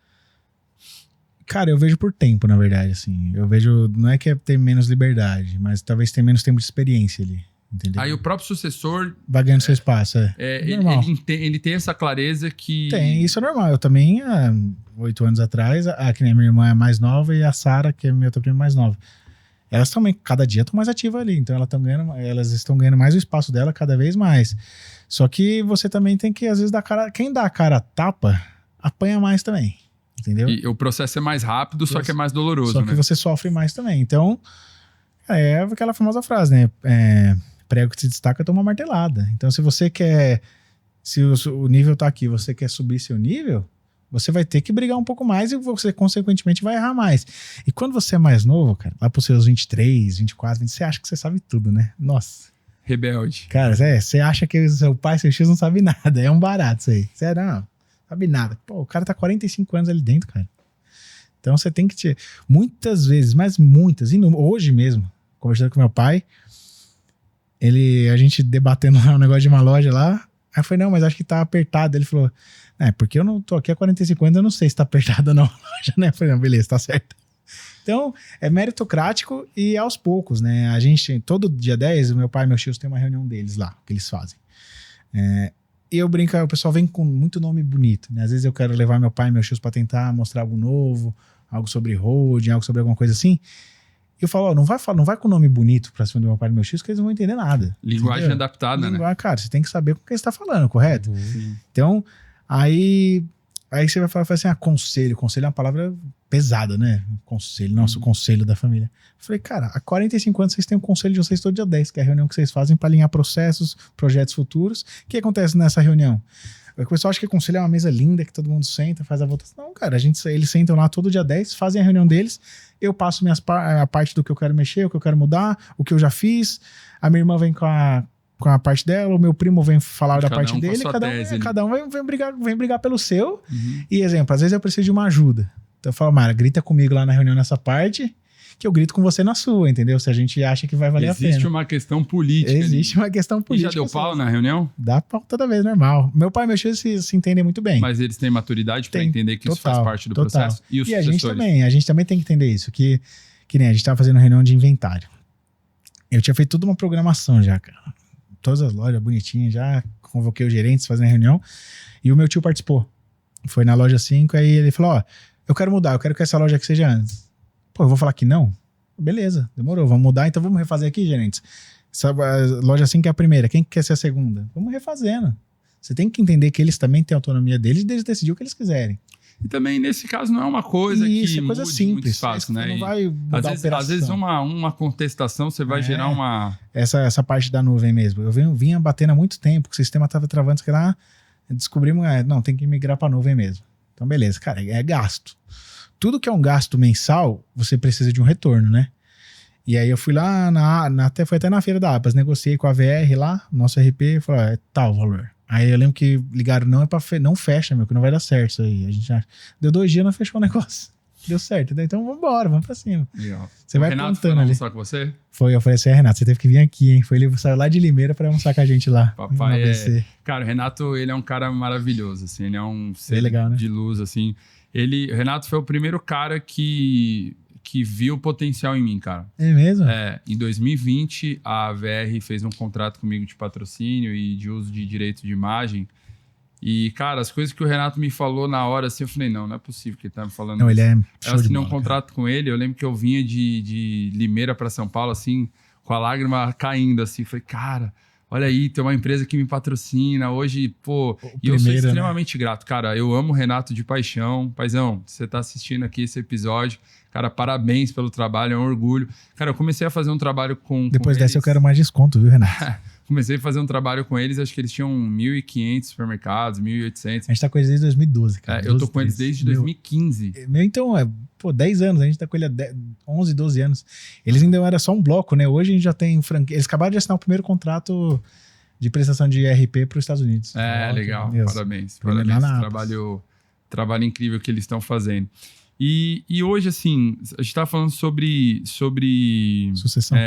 Cara, eu vejo por tempo, na verdade, assim. Eu vejo... Não é que é ter menos liberdade, mas talvez ter menos tempo de experiência ali. Entendeu?
Aí o próprio sucessor...
Vai ganhando seu espaço, normal.
Ele tem essa clareza que...
Tem, isso é normal. Eu também, há 8 anos atrás, que nem a minha irmã é mais nova e a Sara, que é minha outra prima mais nova. Elas também, cada dia, estão mais ativas ali. Então, elas estão ganhando mais o espaço dela cada vez mais. Só que você também tem que, às vezes, dar cara... Quem dá a cara a tapa, apanha mais também. Entendeu?
E o processo é mais rápido, só que é mais doloroso,
Só que
né?
você sofre mais também. Então, é aquela famosa frase, né? Prego que se destaca toma martelada. Então, se você quer... Se o nível tá aqui, você quer subir seu nível, você vai ter que brigar um pouco mais e você, consequentemente, vai errar mais. E quando você é mais novo, cara, lá pros seus 23, 24, 20, você acha que você sabe tudo, né? Nossa.
Rebelde.
Cara, você acha que seu pai, seu X não sabe nada. É um barato isso aí. Você não sabe nada. Pô, o cara tá 45 anos ali dentro, cara. Então, você tem que muitas vezes, mas muitas, hoje mesmo, conversando com meu pai, a gente debatendo lá um negócio de uma loja lá, aí eu falei, não, mas acho que tá apertado. Ele falou, porque eu não tô aqui há 45 anos, eu não sei se tá apertado ou não a loja, né? Eu falei, não, beleza, tá certo. Então, é meritocrático e aos poucos, né? A gente, todo dia 10, o meu pai e meus tios têm uma reunião deles lá, que eles fazem. E eu brinco, o pessoal vem com muito nome bonito, né? Às vezes eu quero levar meu pai e meus tios pra tentar mostrar algo novo, algo sobre holding, algo sobre alguma coisa assim. Eu falo, não vai com nome bonito pra cima do meu pai e do meu X, que eles não vão entender nada.
Linguagem
entendeu?
adaptada, né?
Cara, você tem que saber com quem você tá falando, correto?
Sim.
Então, aí você vai falar assim, conselho. Conselho é uma palavra pesada, né? Conselho, nosso conselho da família. Eu falei, cara, há 45 anos vocês têm um conselho de vocês todo dia 10, que é a reunião que vocês fazem pra alinhar processos, projetos futuros. O que acontece nessa reunião? O pessoal acha que conselho é uma mesa linda, que todo mundo senta, faz a votação. Não, cara, eles sentam lá todo dia 10, fazem a reunião deles, eu passo a parte do que eu quero mexer, o que eu quero mudar, o que eu já fiz, a minha irmã vem com a parte dela, o meu primo vem falar da parte dele, cada um vem brigar pelo seu. E exemplo, às vezes eu preciso de uma ajuda. Então eu falo, Mara, grita comigo lá na reunião nessa parte, que eu grito com você na sua, entendeu? Se a gente acha que vai valer a pena.
Existe uma questão política.
Existe uma questão política.
E já deu pau na reunião?
Dá pau toda vez, normal. Meu pai e meu filho se entendem muito bem.
Mas eles têm maturidade para entender que isso faz parte do processo?
E os sucessores? A gente também tem que entender isso, que nem a gente tava fazendo reunião de inventário. Eu tinha feito toda uma programação já, cara. Todas as lojas bonitinhas, já convoquei os gerentes fazendo a reunião, e o meu tio participou. Foi na loja 5, aí ele falou, eu quero mudar, eu quero que essa loja aqui seja antes. Pô, eu vou falar que não? Beleza, demorou, vamos mudar, então vamos refazer aqui, gerentes. Essa loja 5 é a primeira, quem quer ser a segunda? Vamos refazendo. Você tem que entender que eles também têm autonomia deles e eles decidir o que eles quiserem.
E também, nesse caso, não é uma coisa que
é coisa
mude
simples,
muito fácil, né?
Não vai mudar
às vezes uma contestação, você vai gerar uma...
Essa parte da nuvem mesmo. Eu vinha batendo há muito tempo, que o sistema estava travando, que lá descobrimos, não, tem que migrar para a nuvem mesmo. Então, beleza, cara, é gasto. Tudo que é um gasto mensal, você precisa de um retorno, né? E aí eu fui lá, foi até na feira da APAS, negociei com a VR lá, nosso RP, falou, é tal valor. Aí eu lembro que ligaram, não fecha, meu, que não vai dar certo isso aí. A gente já deu 2 dias, não fechou o negócio. Deu certo, então vamos embora, vamos pra cima.
Legal.
Você vai
Renato
plantando ali.
Foi com você?
Foi, eu falei assim, Renato, você teve que vir aqui, hein? Ele saiu lá de Limeira pra almoçar com a gente lá.
Papai Cara, o Renato, ele é um cara maravilhoso, assim, ele é um ser
legal, né?
de luz, assim. O Renato foi o primeiro cara que viu o potencial em mim, cara.
É mesmo?
Em 2020, a VR fez um contrato comigo de patrocínio e de uso de direito de imagem. E, cara, as coisas que o Renato me falou na hora, assim, eu falei, não é possível que ele tá me falando
não,
isso.
Ele é
Eu assinei um contrato com ele, eu lembro que eu vinha de Limeira para São Paulo, assim, com a lágrima caindo, assim. Falei, cara, olha aí, tem uma empresa que me patrocina hoje, pô. E eu sou extremamente grato. Cara, eu amo o Renato de paixão. Paizão, você tá assistindo aqui esse episódio. Cara, parabéns pelo trabalho, é um orgulho. Cara, eu comecei a fazer um trabalho
Depois
com
dessa
eles.
Eu quero mais desconto, viu, Renato?
Comecei a fazer um trabalho com eles, acho que eles tinham 1.500 supermercados, 1.800.
A gente tá com eles desde 2012, cara.
Eu tô com eles desde 2015.
Então, 10 anos, a gente tá com ele há 11, 12 anos. Eles ainda eram só um bloco, né? Hoje a gente já tem franquia. Eles acabaram de assinar o primeiro contrato de prestação de ERP para os Estados Unidos.
Legal. Parabéns. Trabalho incrível que eles estão fazendo. E hoje, assim, a gente tá falando sobre
Sucessão.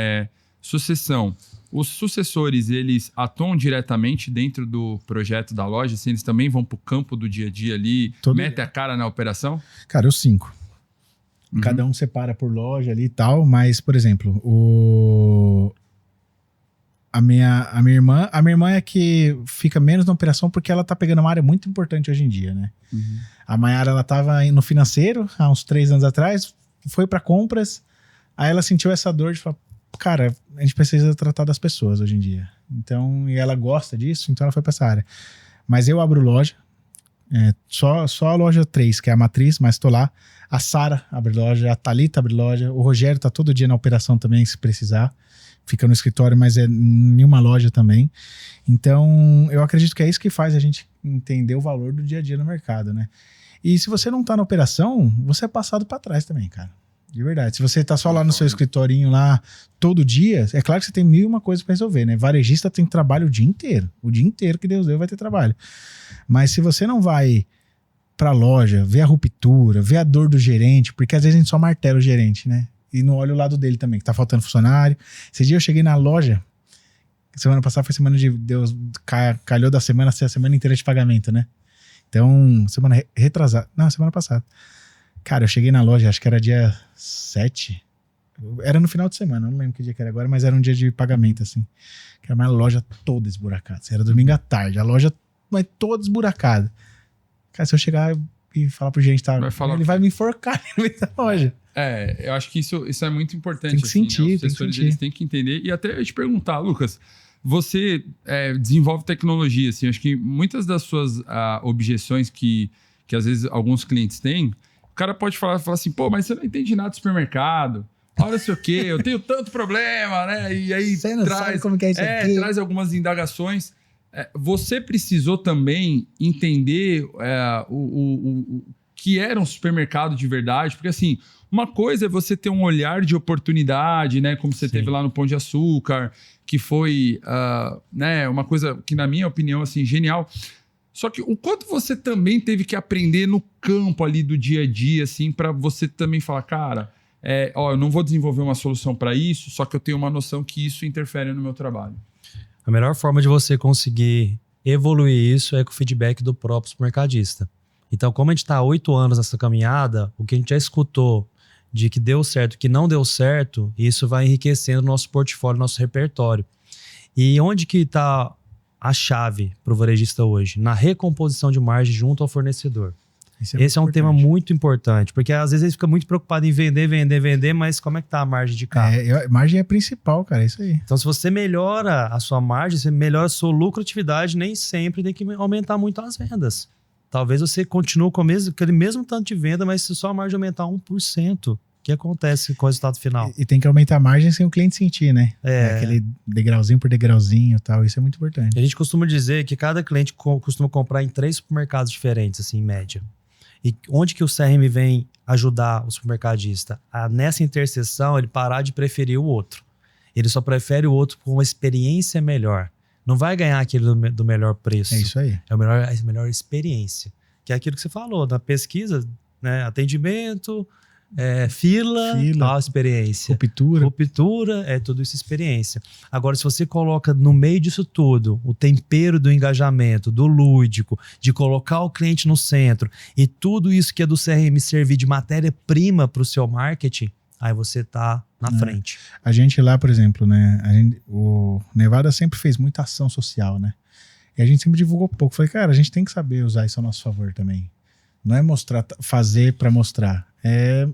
sucessão. Os sucessores, eles atuam diretamente dentro do projeto da loja? Assim, eles também vão pro campo do dia a dia ali, metem a cara na operação?
Cara, os 5.
Uhum.
Cada um separa por loja ali e tal, mas, por exemplo, a minha irmã é que fica menos na operação porque ela tá pegando uma área muito importante hoje em dia, né?
Uhum.
A Mayara, ela tava no financeiro há uns 3 anos atrás, foi para compras, aí ela sentiu essa dor de falar, cara, a gente precisa tratar das pessoas hoje em dia. Então, e ela gosta disso, então ela foi para essa área. Mas eu abro loja, só a loja 3, que é a matriz, mas tô lá. A Sara abre loja, a Thalita abre loja, o Rogério tá todo dia na operação também, se precisar. Fica no escritório, mas é em uma loja também. Então, eu acredito que é isso que faz a gente entender o valor do dia a dia no mercado, né? E se você não tá na operação, você é passado para trás também, cara. De verdade. Se você tá só lá no seu escritorinho lá todo dia, é claro que você tem 1001 coisas para resolver, né? Varejista tem trabalho o dia inteiro. O dia inteiro que Deus deu vai ter trabalho. Mas se você não vai pra loja, ver a ruptura, ver a dor do gerente, porque às vezes a gente só martela o gerente, né? E não olha o lado dele também, que tá faltando funcionário. Esse dia eu cheguei na loja, semana passada foi semana de Deus, calhou da semana ser a semana inteira de pagamento, né? Então, semana retrasada, não, semana passada. Cara, eu cheguei na loja, acho que era dia 7, era no final de semana, não lembro que dia que era agora, mas era um dia de pagamento, assim. Que era uma loja toda esburacada, era domingo à tarde, a loja mas toda esburacada. Cara, se eu chegar e falar pro gerente, ele vai me enforcar no meio da loja.
Eu acho que isso é muito importante.
Tem que sentir,
né? Os assessores, eles têm que entender. E até eu te perguntar, Lucas, você desenvolve tecnologia, assim, acho que muitas das suas objeções que às vezes alguns clientes têm, o cara pode falar assim, pô, mas você não entende nada do supermercado, olha sei o quê, eu tenho tanto problema, né? E aí
você não sabe como que é isso aqui.
Traz algumas indagações. Você precisou também entender o que era um supermercado de verdade, porque assim, uma coisa é você ter um olhar de oportunidade, né? Como você teve lá no Pão de Açúcar, que foi né, uma coisa que, na minha opinião, assim, genial. Só que o quanto você também teve que aprender no campo ali do dia a dia, assim, para você também falar, cara, eu não vou desenvolver uma solução para isso, só que eu tenho uma noção que isso interfere no meu trabalho.
A melhor forma de você conseguir evoluir isso é com o feedback do próprio supermercadista. Então, como a gente está há 8 anos nessa caminhada, o que a gente já escutou de que deu certo, que não deu certo, isso vai enriquecendo o nosso portfólio, nosso repertório. E onde que está a chave para o varejista hoje? Na recomposição de margem junto ao fornecedor. Esse é um tema muito importante, porque às vezes ele fica muito preocupado em vender, mas como é que tá a margem de carro?
Margem é principal, cara, é isso aí.
Então, se você melhora a sua margem, você melhora a sua lucratividade, nem sempre tem que aumentar muito as vendas. Talvez você continue com aquele mesmo tanto de venda, mas se sua margem aumentar 1%, o que acontece com o resultado final?
E tem que aumentar a margem sem o cliente sentir, né? Aquele degrauzinho por degrauzinho e tal, isso é muito importante.
A gente costuma dizer que cada cliente costuma comprar em 3 supermercados diferentes, assim, em média. E onde que o CRM vem ajudar o supermercadista? Nessa interseção, ele parar de preferir o outro. Ele só prefere o outro com uma experiência melhor. Não vai ganhar aquele do melhor preço.
É isso aí.
É a melhor experiência. Que é aquilo que você falou, na pesquisa, né? Atendimento, fila, experiência. Ruptura, é tudo isso experiência. Agora, se você coloca no meio disso tudo o tempero do engajamento, do lúdico, de colocar o cliente no centro e tudo isso que é do CRM servir de matéria-prima para o seu marketing, aí você tá na frente.
A gente lá, por exemplo, né? O Nevada sempre fez muita ação social, né? E a gente sempre divulgou pouco. Falei, cara, a gente tem que saber usar isso a nosso favor também. Não é fazer para mostrar. É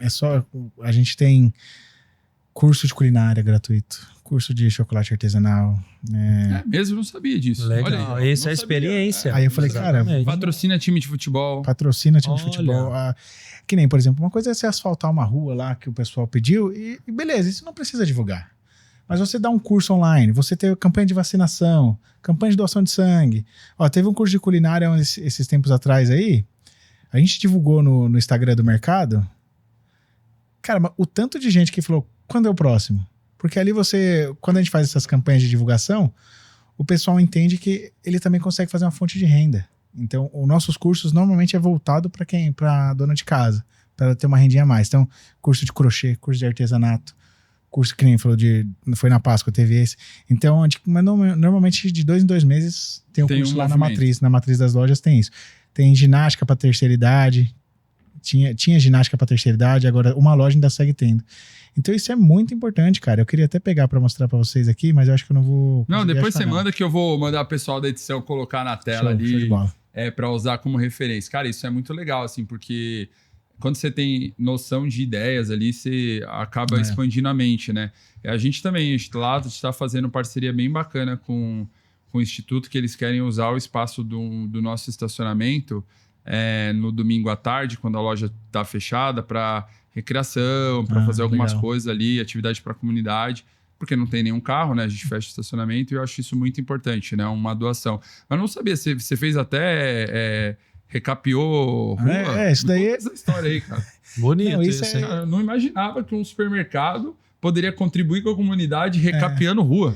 só... A gente tem curso de culinária gratuito, curso de chocolate artesanal.
Mesmo não sabia disso.
Legal,
olha aí,
isso é experiência.
Aí eu falei, cara...
Patrocina time de futebol.
Patrocina time de futebol. Que nem, por exemplo, uma coisa é você asfaltar uma rua lá que o pessoal pediu e beleza, isso não precisa divulgar. Mas você dá um curso online, você tem campanha de vacinação, campanha de doação de sangue. Teve um curso de culinária esses tempos atrás aí, a gente divulgou no Instagram do mercado. Cara, mas o tanto de gente que falou, quando é o próximo? Porque ali quando a gente faz essas campanhas de divulgação, o pessoal entende que ele também consegue fazer uma fonte de renda. Então, os nossos cursos normalmente é voltado para dona de casa, para ela ter uma rendinha a mais. Então, curso de crochê, curso de artesanato, curso que nem falou foi na Páscoa, teve esse. Então, mas normalmente de 2 em 2 meses tem um curso lá na matriz das lojas tem isso. Tem ginástica para terceira idade, tinha ginástica para terceira idade, agora uma loja ainda segue tendo. Então isso é muito importante, cara. Eu queria até pegar para mostrar para vocês aqui, mas eu acho que eu não vou...
Não, depois você manda que eu vou mandar o pessoal da edição colocar na tela ali.
Show de bola.
Para usar como referência. Cara, isso é muito legal, assim, porque quando você tem noção de ideias ali, você acaba expandindo a mente, né? A gente também, a gente tá fazendo parceria bem bacana com o Instituto, que eles querem usar o espaço do nosso estacionamento no domingo à tarde, quando a loja tá fechada, para recreação, para fazer algumas coisas ali, atividade para a comunidade, porque não tem nenhum carro, né? A gente fecha o estacionamento e eu acho isso muito importante, né? Uma doação. Mas não sabia, você fez até... recapeou rua?
Isso daí é...
Essa história aí, cara.
Bonito
isso
isso, hein?
Eu não imaginava que um supermercado poderia contribuir com a comunidade recapeando rua.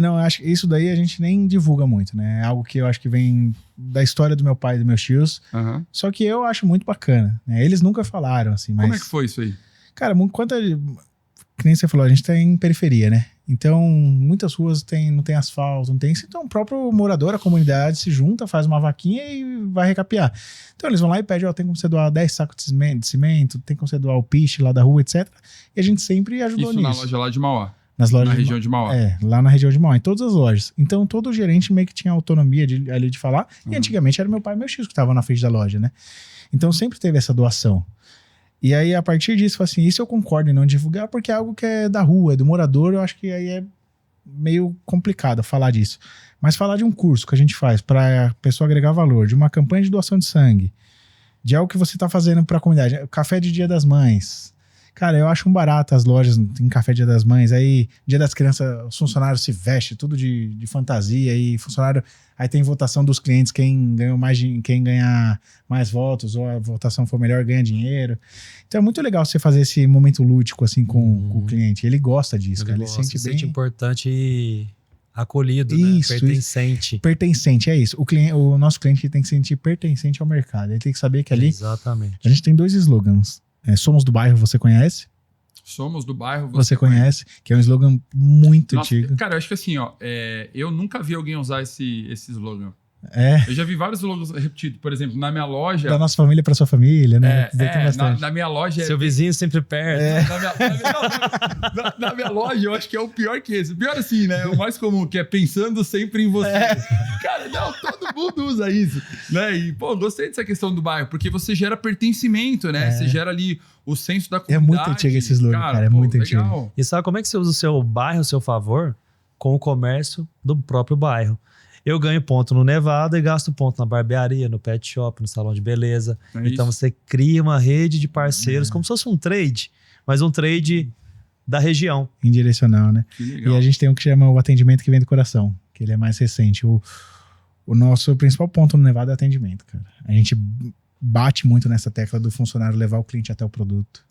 Não, acho que isso daí a gente nem divulga muito, né? É algo que eu acho que vem da história do meu pai e dos meus tios.
Uhum.
Só que eu acho muito bacana, né? Eles nunca falaram, assim, mas...
Como é que foi isso aí?
Cara, que nem você falou, a gente tá em periferia, né? Então, muitas ruas não tem asfalto, não tem... Então, o próprio morador, a comunidade se junta, faz uma vaquinha e vai recapear. Então, eles vão lá e pedem, tem como você doar 10 sacos de cimento, tem como você doar o piche lá da rua, etc. E a gente sempre ajudou nisso.
Isso na loja lá de Mauá?
Nas lojas
na região de Mauá?
Lá na região de Mauá, em todas as lojas. Então, todo gerente meio que tinha autonomia ali de falar. E antigamente era meu pai e meu tio que estavam na frente da loja, né? Então, sempre teve essa doação. E aí, a partir disso, assim, isso eu concordo em não divulgar, porque é algo que é da rua, é do morador, eu acho que aí é meio complicado falar disso. Mas falar de um curso que a gente faz para a pessoa agregar valor, de uma campanha de doação de sangue, de algo que você está fazendo para a comunidade, café de Dia das Mães. Cara, eu acho um barato as lojas em café Dia das Mães, aí Dia das Crianças, os funcionários se vestem, tudo de fantasia, aí funcionário, aí tem votação dos clientes, quem ganhar mais votos, ou a votação for melhor, ganha dinheiro. Então é muito legal você fazer esse momento lúdico, assim, com o cliente, ele gosta disso, cara, ele se sente
importante e acolhido,
isso,
né? Pertencente.
Pertencente, é isso. O nosso cliente tem que se sentir pertencente ao mercado, ele tem que saber que ali...
Exatamente.
A gente tem 2 slogans. Somos do bairro, você conhece?
Somos do bairro,
você conhece. Que é um slogan muito antigo.
Cara, eu acho que assim, eu nunca vi alguém usar esse slogan. Eu já vi vários slogans repetidos. Por exemplo, na minha loja...
Da nossa família para sua família, né?
Na minha loja...
Seu vizinho sempre perto.
Na minha loja, eu acho que é o pior que esse. O pior assim, né? O mais comum, que é pensando sempre em você. Cara, não, todo mundo usa isso. Né? E, pô, gostei dessa questão do bairro, porque você gera pertencimento, né? Você gera ali o senso da comunidade.
É muito antigo esse slogan, cara. É muito antigo.
E sabe como é que você usa o seu bairro ao seu favor? Com o comércio do próprio bairro. Eu ganho ponto no Nevada e gasto ponto na barbearia, no pet shop, no salão de beleza. Então você cria uma rede de parceiros, como se fosse um trade, mas um trade da região.
Indirecional, né? E a gente tem um que chama o atendimento que vem do coração, que ele é mais recente. O nosso principal ponto no Nevada é atendimento, cara. A gente bate muito nessa tecla do funcionário levar o cliente até o produto.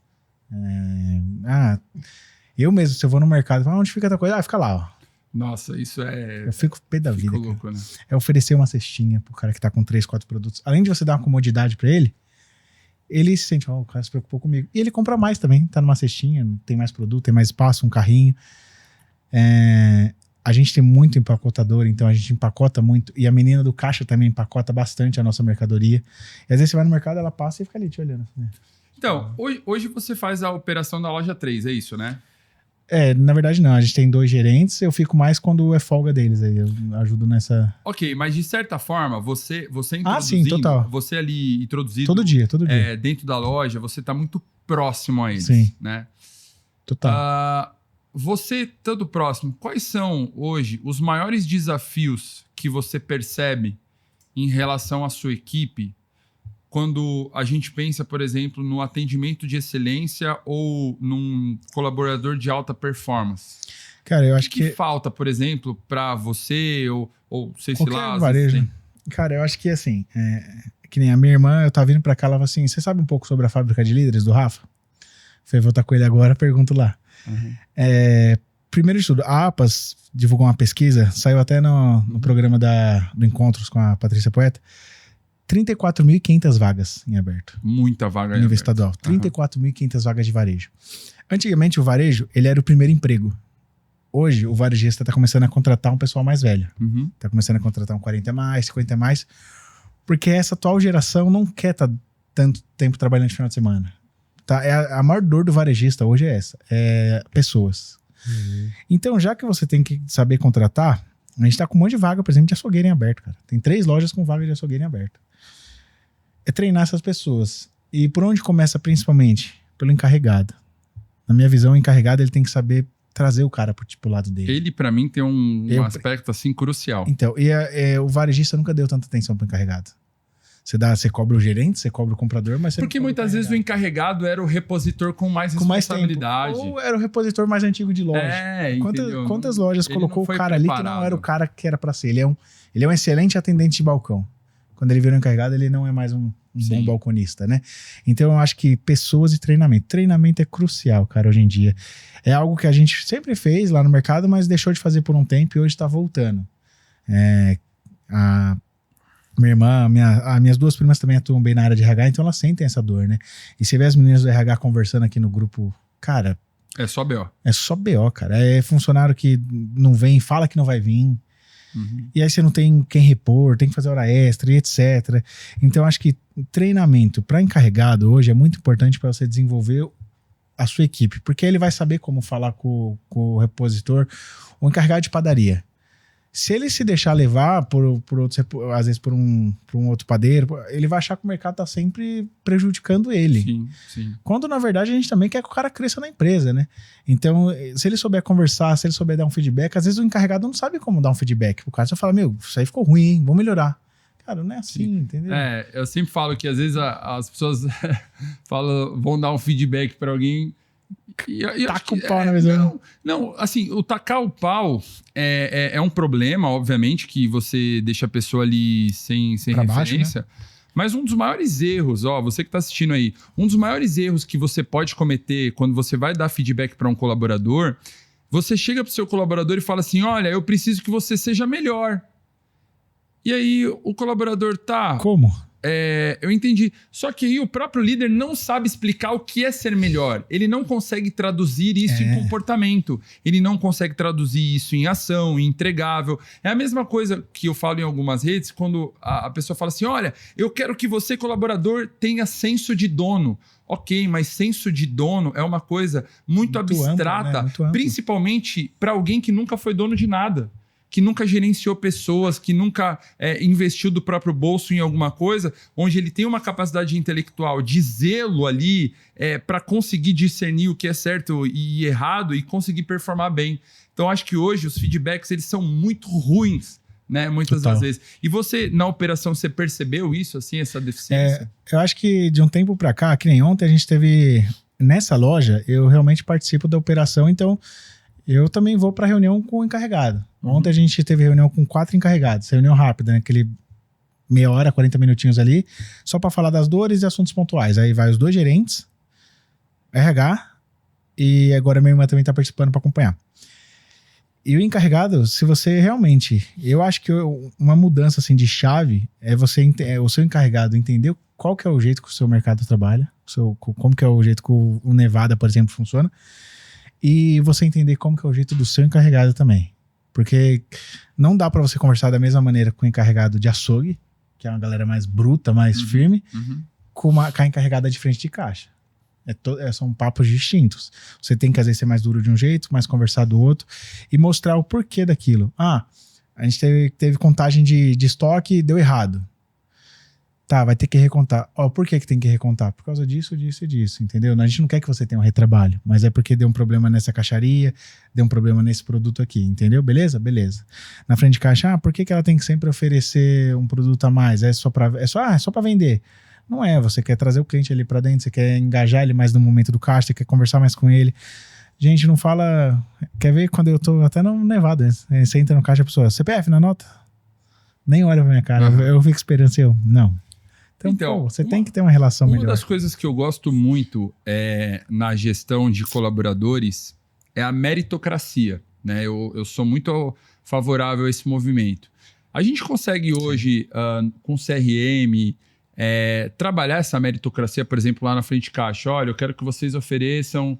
Eu mesmo, se eu vou no mercado, falo, onde fica tal coisa? Fica lá, ó.
Nossa, isso é...
Eu fico pé da vida,
louco, né?
É oferecer uma cestinha pro cara que tá com 3, 4 produtos. Além de você dar uma comodidade pra ele, ele se sente, o cara se preocupou comigo. E ele compra mais também, tá numa cestinha, tem mais produto, tem mais espaço, um carrinho. A gente tem muito empacotador, então a gente empacota muito. E a menina do caixa também empacota bastante a nossa mercadoria. E às vezes você vai no mercado, ela passa e fica ali te olhando. Assim.
Então, hoje você faz a operação da loja 3, é isso, né?
Na verdade não, a gente tem 2 gerentes, eu fico mais quando é folga deles, aí eu ajudo nessa...
Ok, mas de certa forma, você introduzindo...
sim, total.
Você ali introduzido...
Todo dia.
Dentro da loja, você tá muito próximo a eles,
sim.
Né?
Total.
Você, estando próximo, quais são hoje os maiores desafios que você percebe em relação à sua equipe quando a gente pensa, por exemplo, no atendimento de excelência ou num colaborador de alta performance?
Cara, eu acho que
falta, por exemplo, para você ou sei lá...
varejo. Cara, eu acho que assim, que nem a minha irmã, eu tava vindo pra cá, ela falou assim, você sabe um pouco sobre a fábrica de líderes do Rafa? Falei, vou estar com ele agora, pergunto lá.
Uhum.
Primeiro de tudo, a APAS divulgou uma pesquisa, saiu até no programa do Encontros com a Patrícia Poeta. 34.500 vagas em aberto.
Muita vaga
Nível estadual. 34.500 vagas de varejo. Antigamente, o varejo, ele era o primeiro emprego. Hoje, o varejista está começando a contratar um pessoal mais velho. Está começando a contratar um 40 a mais, 50 a mais. Porque essa atual geração não quer estar tanto tempo trabalhando de final de semana. Tá? A maior dor do varejista hoje é essa. É pessoas. Então, já que você tem que saber contratar, a gente está com um monte de vaga, por exemplo, de açougueiro em aberto, cara. Tem 3 lojas com vaga de açougueiro em aberto. É treinar essas pessoas. E por onde começa principalmente? Pelo encarregado. Na minha visão, o encarregado ele tem que saber trazer o cara pro lado dele.
Ele, pra mim, tem um aspecto assim crucial.
Então, o varejista nunca deu tanta atenção pro encarregado. Você cobra o gerente, você cobra o comprador, mas você
porque muitas vezes o encarregado era o repositor com mais responsabilidade.
Ou era o repositor mais antigo de loja. Quantas lojas colocou o cara ali que não era o cara que era pra ser? Ele é um excelente atendente de balcão. Quando ele vira um encarregado, ele não é mais um bom balconista, né? Então, eu acho que pessoas e treinamento. Treinamento é crucial, cara, hoje em dia. É algo que a gente sempre fez lá no mercado, mas deixou de fazer por um tempo e hoje tá voltando. Minha irmã, minhas 2 primas também atuam bem na área de RH, então elas sentem essa dor, né? E você vê as meninas do RH conversando aqui no grupo, cara...
É só BO.
É só BO, cara. É funcionário que não vem, fala que não vai vir. E aí você não tem quem repor, tem que fazer hora extra e etc. Então acho que treinamento para encarregado hoje é muito importante para você desenvolver a sua equipe, porque ele vai saber como falar com o repositor, o encarregado de padaria. Se ele se deixar levar por outros, às vezes por um outro padeiro, ele vai achar que o mercado tá sempre prejudicando ele.
Sim.
Quando, na verdade, a gente também quer que o cara cresça na empresa, né? Então, se ele souber conversar, se ele souber dar um feedback, às vezes o encarregado não sabe como dar um feedback. O cara só fala, isso aí ficou ruim, hein? Vamos melhorar. Cara, não é assim, entendeu?
Eu sempre falo que às vezes as pessoas vão dar um feedback para alguém...
Taca o pau na visão.
Não, assim, o tacar o pau é um problema, obviamente, que você deixa a pessoa ali sem referência. Baixo, né? Mas um dos maiores erros, você que tá assistindo aí, um dos maiores erros que você pode cometer quando você vai dar feedback para um colaborador, você chega pro seu colaborador e fala assim, olha, eu preciso que você seja melhor. E aí o colaborador tá...
Como?
Eu entendi. Só que aí o próprio líder não sabe explicar o que é ser melhor. Ele não consegue traduzir isso em comportamento. Ele não consegue traduzir isso em ação, em entregável. É a mesma coisa que eu falo em algumas redes, quando a pessoa fala assim, olha, eu quero que você, colaborador, tenha senso de dono. Ok, mas senso de dono é uma coisa muito abstrata,
ampla, né?
Principalmente para alguém que nunca foi dono de nada. Que nunca gerenciou pessoas, que nunca investiu do próprio bolso em alguma coisa, onde ele tem uma capacidade intelectual de zelo ali para conseguir discernir o que é certo e errado e conseguir performar bem. Então, acho que hoje os feedbacks eles são muito ruins, né? Muitas das vezes. E você, na operação, você percebeu isso, assim, essa deficiência?
Eu acho que de um tempo para cá, que nem ontem a gente teve... Nessa loja, eu realmente participo da operação, então... Eu também vou para reunião com o encarregado. Ontem a gente teve reunião com 4 encarregados. Reunião rápida, né? Aquele meia hora, 40 minutinhos ali, só para falar das dores e assuntos pontuais. Aí vai os 2 gerentes, RH, e agora minha irmã também está participando para acompanhar. E o encarregado, se você realmente... Eu acho que uma mudança assim, de chave é o seu encarregado entender qual que é o jeito que o seu mercado trabalha, como que é o jeito que o Nevada, por exemplo, funciona. E você entender como que é o jeito do seu encarregado também. Porque não dá pra você conversar da mesma maneira com o encarregado de açougue, que é uma galera mais bruta, mais firme, com a encarregada de frente de caixa. São papos distintos. Você tem que às vezes ser mais duro de um jeito, mais conversar do outro, e mostrar o porquê daquilo. A gente teve contagem de estoque e deu errado. Tá, vai ter que recontar. Por que tem que recontar? Por causa disso, disso e disso, entendeu? A gente não quer que você tenha um retrabalho, mas é porque deu um problema nessa caixaria, deu um problema nesse produto aqui, entendeu? Beleza? Beleza. Na frente de caixa, por que ela tem que sempre oferecer um produto a mais? É só pra vender. Não é, você quer trazer o cliente ali pra dentro, você quer engajar ele mais no momento do caixa, você quer conversar mais com ele. Gente, não fala... Quer ver quando eu tô até no Nevada, você entra no caixa, a pessoa, CPF na nota? Nem olha pra minha cara, eu fico esperando seu. Não. Então você tem que ter uma relação melhor.
Uma das coisas que eu gosto muito na gestão de colaboradores é a meritocracia, né? Eu sou muito favorável a esse movimento. A gente consegue hoje, com CRM, trabalhar essa meritocracia, por exemplo, lá na frente de caixa. Olha, eu quero que vocês ofereçam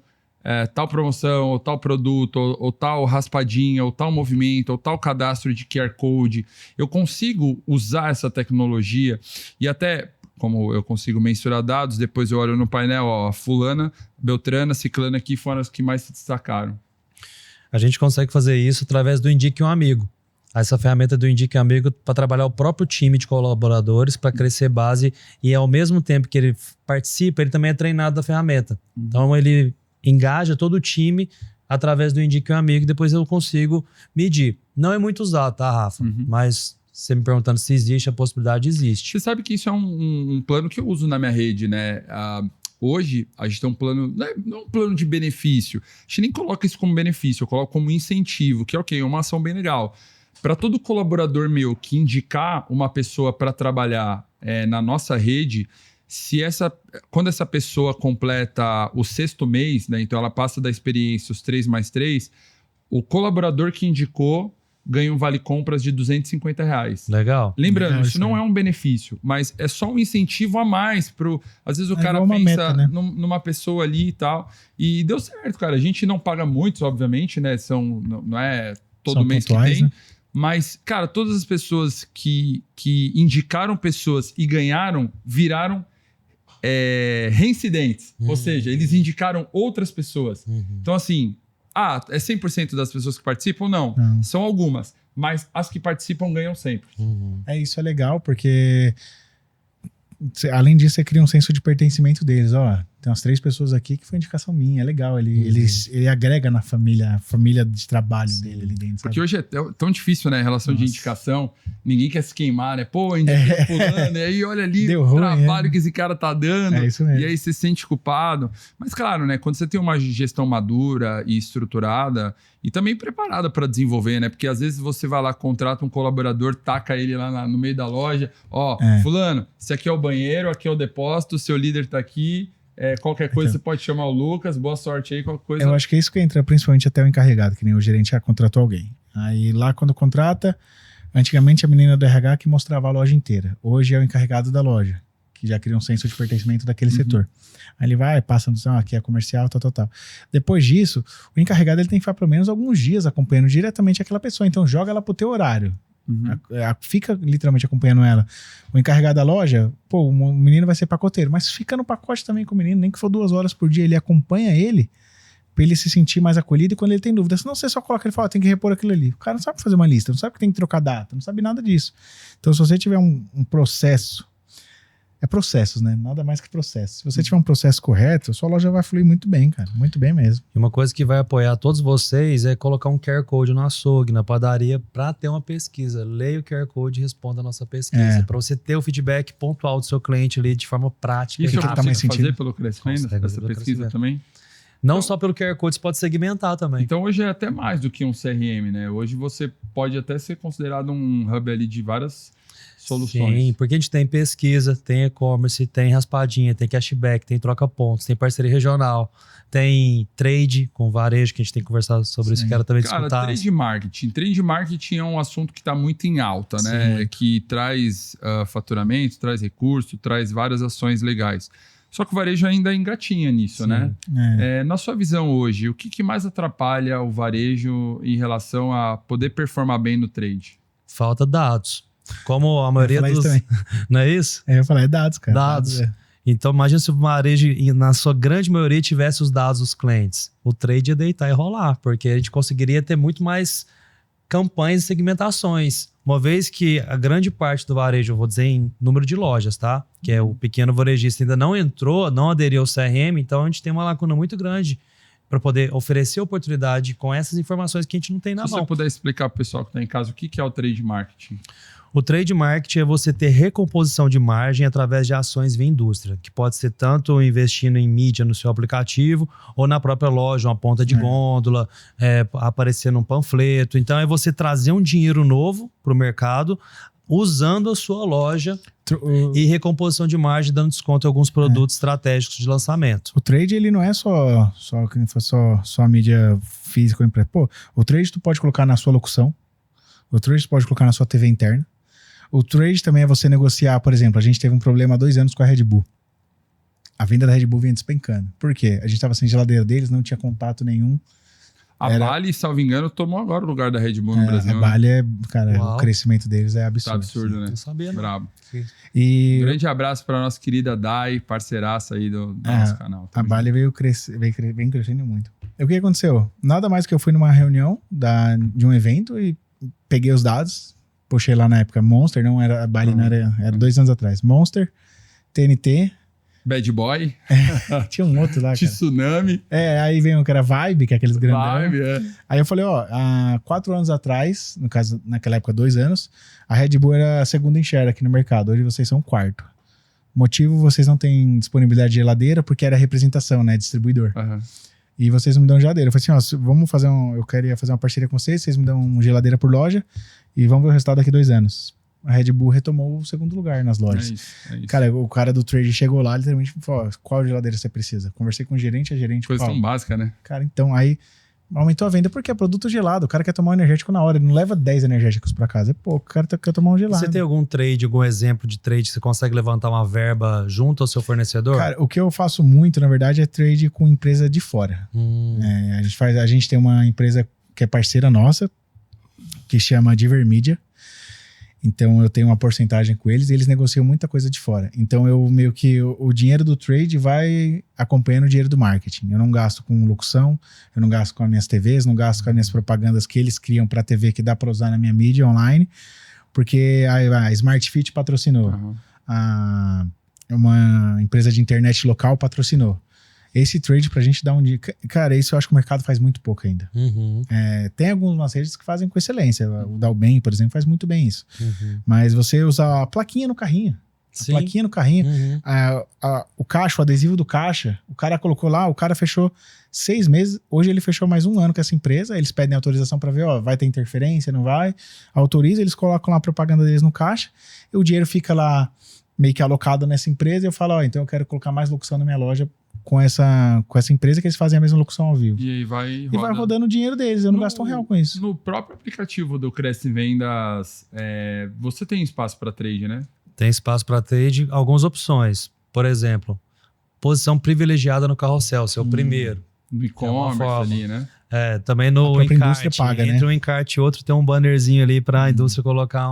tal promoção, ou tal produto, ou tal raspadinha, ou tal movimento, ou tal cadastro de QR Code. Eu consigo usar essa tecnologia e até... Como eu consigo mensurar dados, depois eu olho no painel, ó, fulana, beltrana, ciclana aqui foram as que mais se destacaram.
A gente consegue fazer isso através do Indique um Amigo. Essa ferramenta do Indique um Amigo para trabalhar o próprio time de colaboradores para crescer base e ao mesmo tempo que ele participa, ele também é treinado da ferramenta. Então ele engaja todo o time através do Indique um Amigo e depois eu consigo medir. Não é muito usado, tá, Rafa? Mas... Você me perguntando se existe, a possibilidade existe.
Você sabe que isso é um plano que eu uso na minha rede, né? Hoje, a gente tem um plano, não é um plano de benefício. A gente nem coloca isso como benefício, eu coloco como incentivo, que é ok, uma ação bem legal. Para todo colaborador meu que indicar uma pessoa para trabalhar na nossa rede, quando essa pessoa completa o 6º mês, né? Então ela passa da experiência os 3+3, o colaborador que indicou ganha um vale-compras de R$250.
Legal.
Lembrando,
Legal,
isso não é um benefício, mas é só um incentivo a mais pro... Às vezes o cara pensa
meta, né?
numa pessoa ali e tal. E deu certo, cara. A gente não paga muitos, obviamente, né? Não é todo
São
mês
pontuais,
que tem.
né?
Mas, cara, todas as pessoas que indicaram pessoas e ganharam, viraram reincidentes. Ou seja, eles indicaram outras pessoas. Então, assim... é 100% das pessoas que participam? Não. São algumas. Mas as que participam ganham sempre.
Isso é legal, porque além disso, você cria um senso de pertencimento deles. Ó, tem umas 3 pessoas aqui que foi indicação minha. É legal. Ele agrega na família de trabalho dele ali dentro.
Porque
sabe?
hoje é tão difícil, né? A relação de indicação. Ninguém quer se queimar, né? Pô, indiquei fulano. E aí, olha ali
Deu
o
ruim,
trabalho que esse cara tá dando.
É isso mesmo.
E aí você se sente culpado. Mas claro, né? Quando você tem uma gestão madura e estruturada e também preparada para desenvolver, né? Porque às vezes você vai lá, contrata um colaborador, taca ele lá no meio da loja. Ó, fulano, esse aqui é o banheiro, aqui é o depósito, seu líder tá aqui. Qualquer coisa você pode chamar o Lucas, boa sorte aí, qualquer coisa.
Eu acho que é isso que entra principalmente até o encarregado, que nem o gerente já contratou alguém. Aí lá quando contrata, antigamente a menina do RH que mostrava a loja inteira. Hoje é o encarregado da loja, que já cria um senso de pertencimento daquele setor. Aí ele vai, passa no som, aqui é comercial, tal. Depois disso, o encarregado ele tem que ficar pelo menos alguns dias acompanhando diretamente aquela pessoa. Então joga ela pro teu horário. Fica literalmente acompanhando ela. O encarregado da loja, pô, o menino vai ser pacoteiro, mas fica no pacote também com o menino, nem que for 2 horas por dia, ele acompanha ele pra ele se sentir mais acolhido e quando ele tem dúvida. Senão você só coloca ele e fala, tem que repor aquilo ali. O cara não sabe fazer uma lista, não sabe que tem que trocar data, não sabe nada disso. Então se você tiver um processo, processos, né? Nada mais que processo. Se você tiver um processo correto, a sua loja vai fluir muito bem, cara. Muito bem mesmo.
E uma coisa que vai apoiar todos vocês é colocar um QR Code no açougue, na padaria, para ter uma pesquisa. Leia o QR Code e responda a nossa pesquisa. Para você ter o feedback pontual do seu cliente ali de forma prática.
Isso
e
eu
rápida.
consigo fazer pelo Crescendo, essa pesquisa também?
Não só pelo QR Code, você pode segmentar também.
Então hoje é até mais do que um CRM, né? Hoje você pode até ser considerado um hub ali de várias soluções.
Sim, porque a gente tem pesquisa, tem e-commerce, tem raspadinha, tem cashback, tem troca-pontos, tem parceria regional, tem trade com varejo, que a gente tem que conversar sobre isso, quero também discutir.
Trade marketing. Trade marketing é um assunto que está muito em alta, né? Que traz faturamento, traz recurso, traz várias ações legais. Só que o varejo ainda engatinha nisso, né? Na sua visão hoje, o que mais atrapalha o varejo em relação a poder performar bem no trade?
Falta dados. Como a maioria dos... Não é isso?
Eu ia falar, dados, cara.
Dados. Então, imagina se o varejo, na sua grande maioria, tivesse os dados dos clientes. O trade ia deitar e rolar, porque a gente conseguiria ter muito mais campanhas e segmentações. Uma vez que a grande parte do varejo, eu vou dizer em número de lojas, tá? Que é o pequeno varejista ainda não entrou, não aderiu ao CRM, então a gente tem uma lacuna muito grande para poder oferecer oportunidade com essas informações que a gente não tem na mão.
Se você puder explicar para o pessoal que está em casa o que é o trade marketing.
O trade marketing é você ter recomposição de margem através de ações via indústria, que pode ser tanto investindo em mídia no seu aplicativo ou na própria loja, uma ponta de gôndola, aparecer num panfleto. Então é você trazer um dinheiro novo para o mercado usando a sua loja e recomposição de margem, dando desconto em alguns produtos estratégicos de lançamento.
O trade, ele não é só a mídia física ou impressa. Pô, o trade tu pode colocar na sua locução, o trade tu pode colocar na sua TV interna, O trade também é você negociar, por exemplo, a gente teve um problema há 2 anos com a Red Bull. A venda da Red Bull vinha despencando. Por quê? A gente estava sem geladeira deles, não tinha contato nenhum.
A Bali, salvo engano, tomou agora o lugar da Red Bull no Brasil.
A Bali cara,
Uau.
o crescimento deles é absurdo.
Tá absurdo, né?
Não sabia, não.
Brabo.
E
Grande abraço para nossa querida Dai, parceiraça aí do nosso canal.
a Bali vem crescendo muito. E o que aconteceu? Nada mais que eu fui numa reunião de um evento e peguei os dados, puxei lá na época Monster, não era a Bali, não era 2 anos atrás. Monster, TNT.
Bad Boy,
Tinha um outro lá, cara.
Tsunami,
Aí vem um que era Vibe, que é aqueles grandão.
Vibe,
Aí eu falei, há 4 anos atrás, no caso, naquela época, 2 anos, a Red Bull era a segunda em share aqui no mercado. Hoje vocês são o 4º. Motivo, vocês não têm disponibilidade de geladeira, porque era representação, né? Distribuidor. E vocês não me dão geladeira. Eu falei assim, vamos fazer eu queria fazer uma parceria com vocês me dão geladeira por loja e vamos ver o resultado daqui 2 anos. A Red Bull retomou o 2º lugar nas lojas.
É isso.
Cara, o cara do trade chegou lá, literalmente falou, qual geladeira você precisa? Conversei com o gerente, a gerente...
Coisa tão básica, né?
Cara, então aí aumentou a venda porque é produto gelado. O cara quer tomar um energético na hora, ele não leva 10 energéticos pra casa. É pouco, o cara quer tomar um gelado.
Você tem algum trade, algum exemplo de trade que você consegue levantar uma verba junto ao seu fornecedor?
Cara, o que eu faço muito, na verdade, é trade com empresa de fora. A gente tem uma empresa que é parceira nossa, que chama Divermedia. Então eu tenho uma porcentagem com eles e eles negociam muita coisa de fora. Então eu meio que o dinheiro do trade vai acompanhando o dinheiro do marketing. Eu não gasto com locução, eu não gasto com as minhas TVs, não gasto com as minhas propagandas que eles criam para TV que dá para usar na minha mídia online, porque a Smart Fit patrocinou, uma empresa de internet local patrocinou. Esse trade pra gente dá um dia... Cara, isso eu acho que o mercado faz muito pouco ainda. Tem algumas redes que fazem com excelência. O Dalben, por exemplo, faz muito bem isso. Mas você usa a plaquinha no carrinho.
Sim.
Plaquinha no carrinho. O caixa, o adesivo do caixa, o cara colocou lá, o cara fechou 6 meses. Hoje ele fechou mais 1 ano com essa empresa. Eles pedem autorização pra ver, vai ter interferência, não vai. Autoriza, eles colocam lá a propaganda deles no caixa. E o dinheiro fica lá meio que alocado nessa empresa. E eu falo, então eu quero colocar mais locução na minha loja com essa empresa que eles fazem a mesma locução ao vivo.
E aí vai
rodando o dinheiro deles. Eu não gasto R$1 com isso.
No próprio aplicativo do Cresce Vendas, você tem espaço para trade, né?
Tem espaço para trade, algumas opções. Por exemplo, posição privilegiada no carrossel, seu primeiro.
No e-commerce ali, né?
Também no
própria
encarte.
indústria paga,
Entre
né?
um encarte e outro tem um bannerzinho ali para a indústria colocar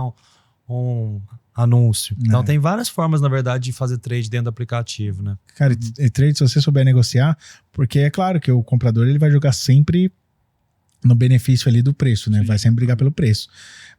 um anúncio. Então tem várias formas, na verdade, de fazer trade dentro do aplicativo, né?
Cara, e trade, se você souber negociar, porque é claro que o comprador ele vai jogar sempre no benefício ali do preço, né?
Sim.
Vai sempre brigar pelo preço.